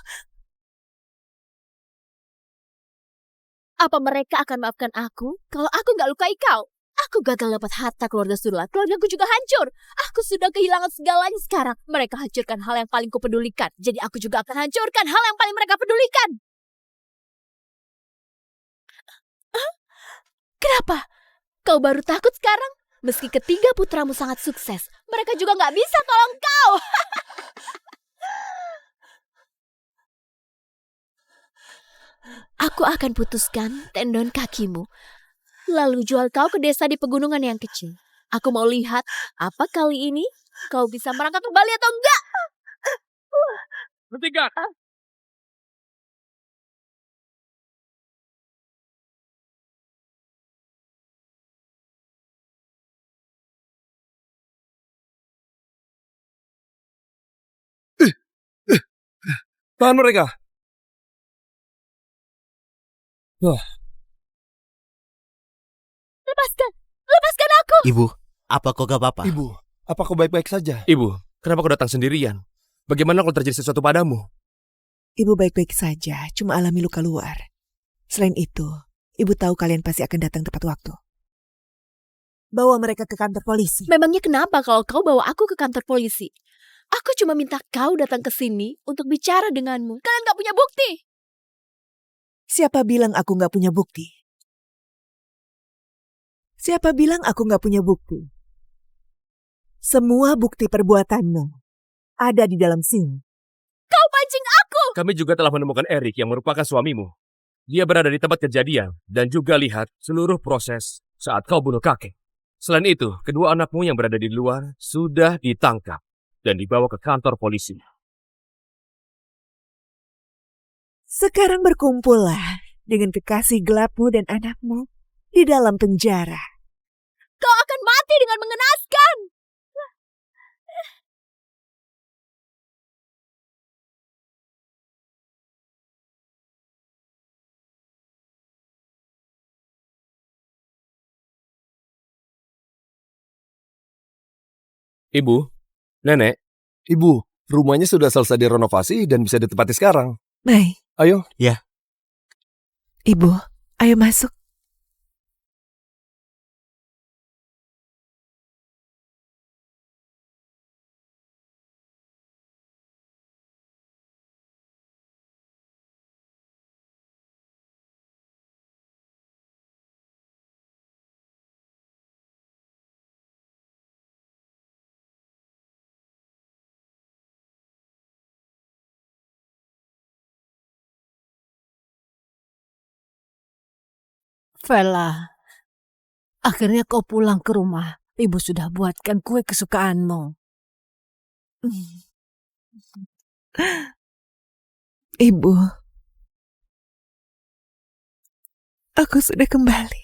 Apa mereka akan maafkan aku kalau aku nggak lukai kau? Aku gagal dapat harta keluarga Surla. Keluargaku juga hancur. Aku sudah kehilangan segalanya sekarang. Mereka hancurkan hal yang paling kupedulikan. Jadi aku juga akan hancurkan hal yang paling mereka pedulikan. Hah? Kenapa? Kau baru takut sekarang? Meski ketiga putramu sangat sukses, mereka juga nggak bisa tolong kau. Aku akan putuskan tendon kakimu, lalu jual kau ke desa di pegunungan yang kecil. Aku mau lihat apa kali ini kau bisa merangkak kembali atau enggak. Hentikan! Tahan mereka. Lepaskan aku. Ibu, apa kau gak apa-apa? Ibu, apa kau baik-baik saja? Ibu, kenapa kau datang sendirian? Bagaimana kalau terjadi sesuatu padamu? Ibu baik-baik saja, cuma alami luka luar. Selain itu, ibu tahu kalian pasti akan datang tepat waktu. Bawa mereka ke kantor polisi. Memangnya kenapa kalau kau bawa aku ke kantor polisi? Aku cuma minta kau datang ke sini untuk bicara denganmu. Kalian gak punya bukti. Siapa bilang aku gak punya bukti? Siapa bilang aku gak punya bukti? Semua bukti perbuatanmu ada di dalam sini. Kau pancing aku. Kami juga telah menemukan Erik yang merupakan suamimu. Dia berada di tempat kejadian dan juga lihat seluruh proses saat kau bunuh kakek. Selain itu, kedua anakmu yang berada di luar sudah ditangkap dan dibawa ke kantor polisi. Sekarang berkumpullah dengan kekasih gelapmu dan anakmu di dalam penjara. Kau akan mati dengan mengenaskan. Ibu, Nenek, Ibu, rumahnya sudah selesai direnovasi dan bisa ditempati sekarang. Mai, Ayo. Ya. Ibu, ayo masuk. Vela, akhirnya kau pulang ke rumah. Ibu sudah buatkan kue kesukaanmu. Ibu, aku sudah kembali.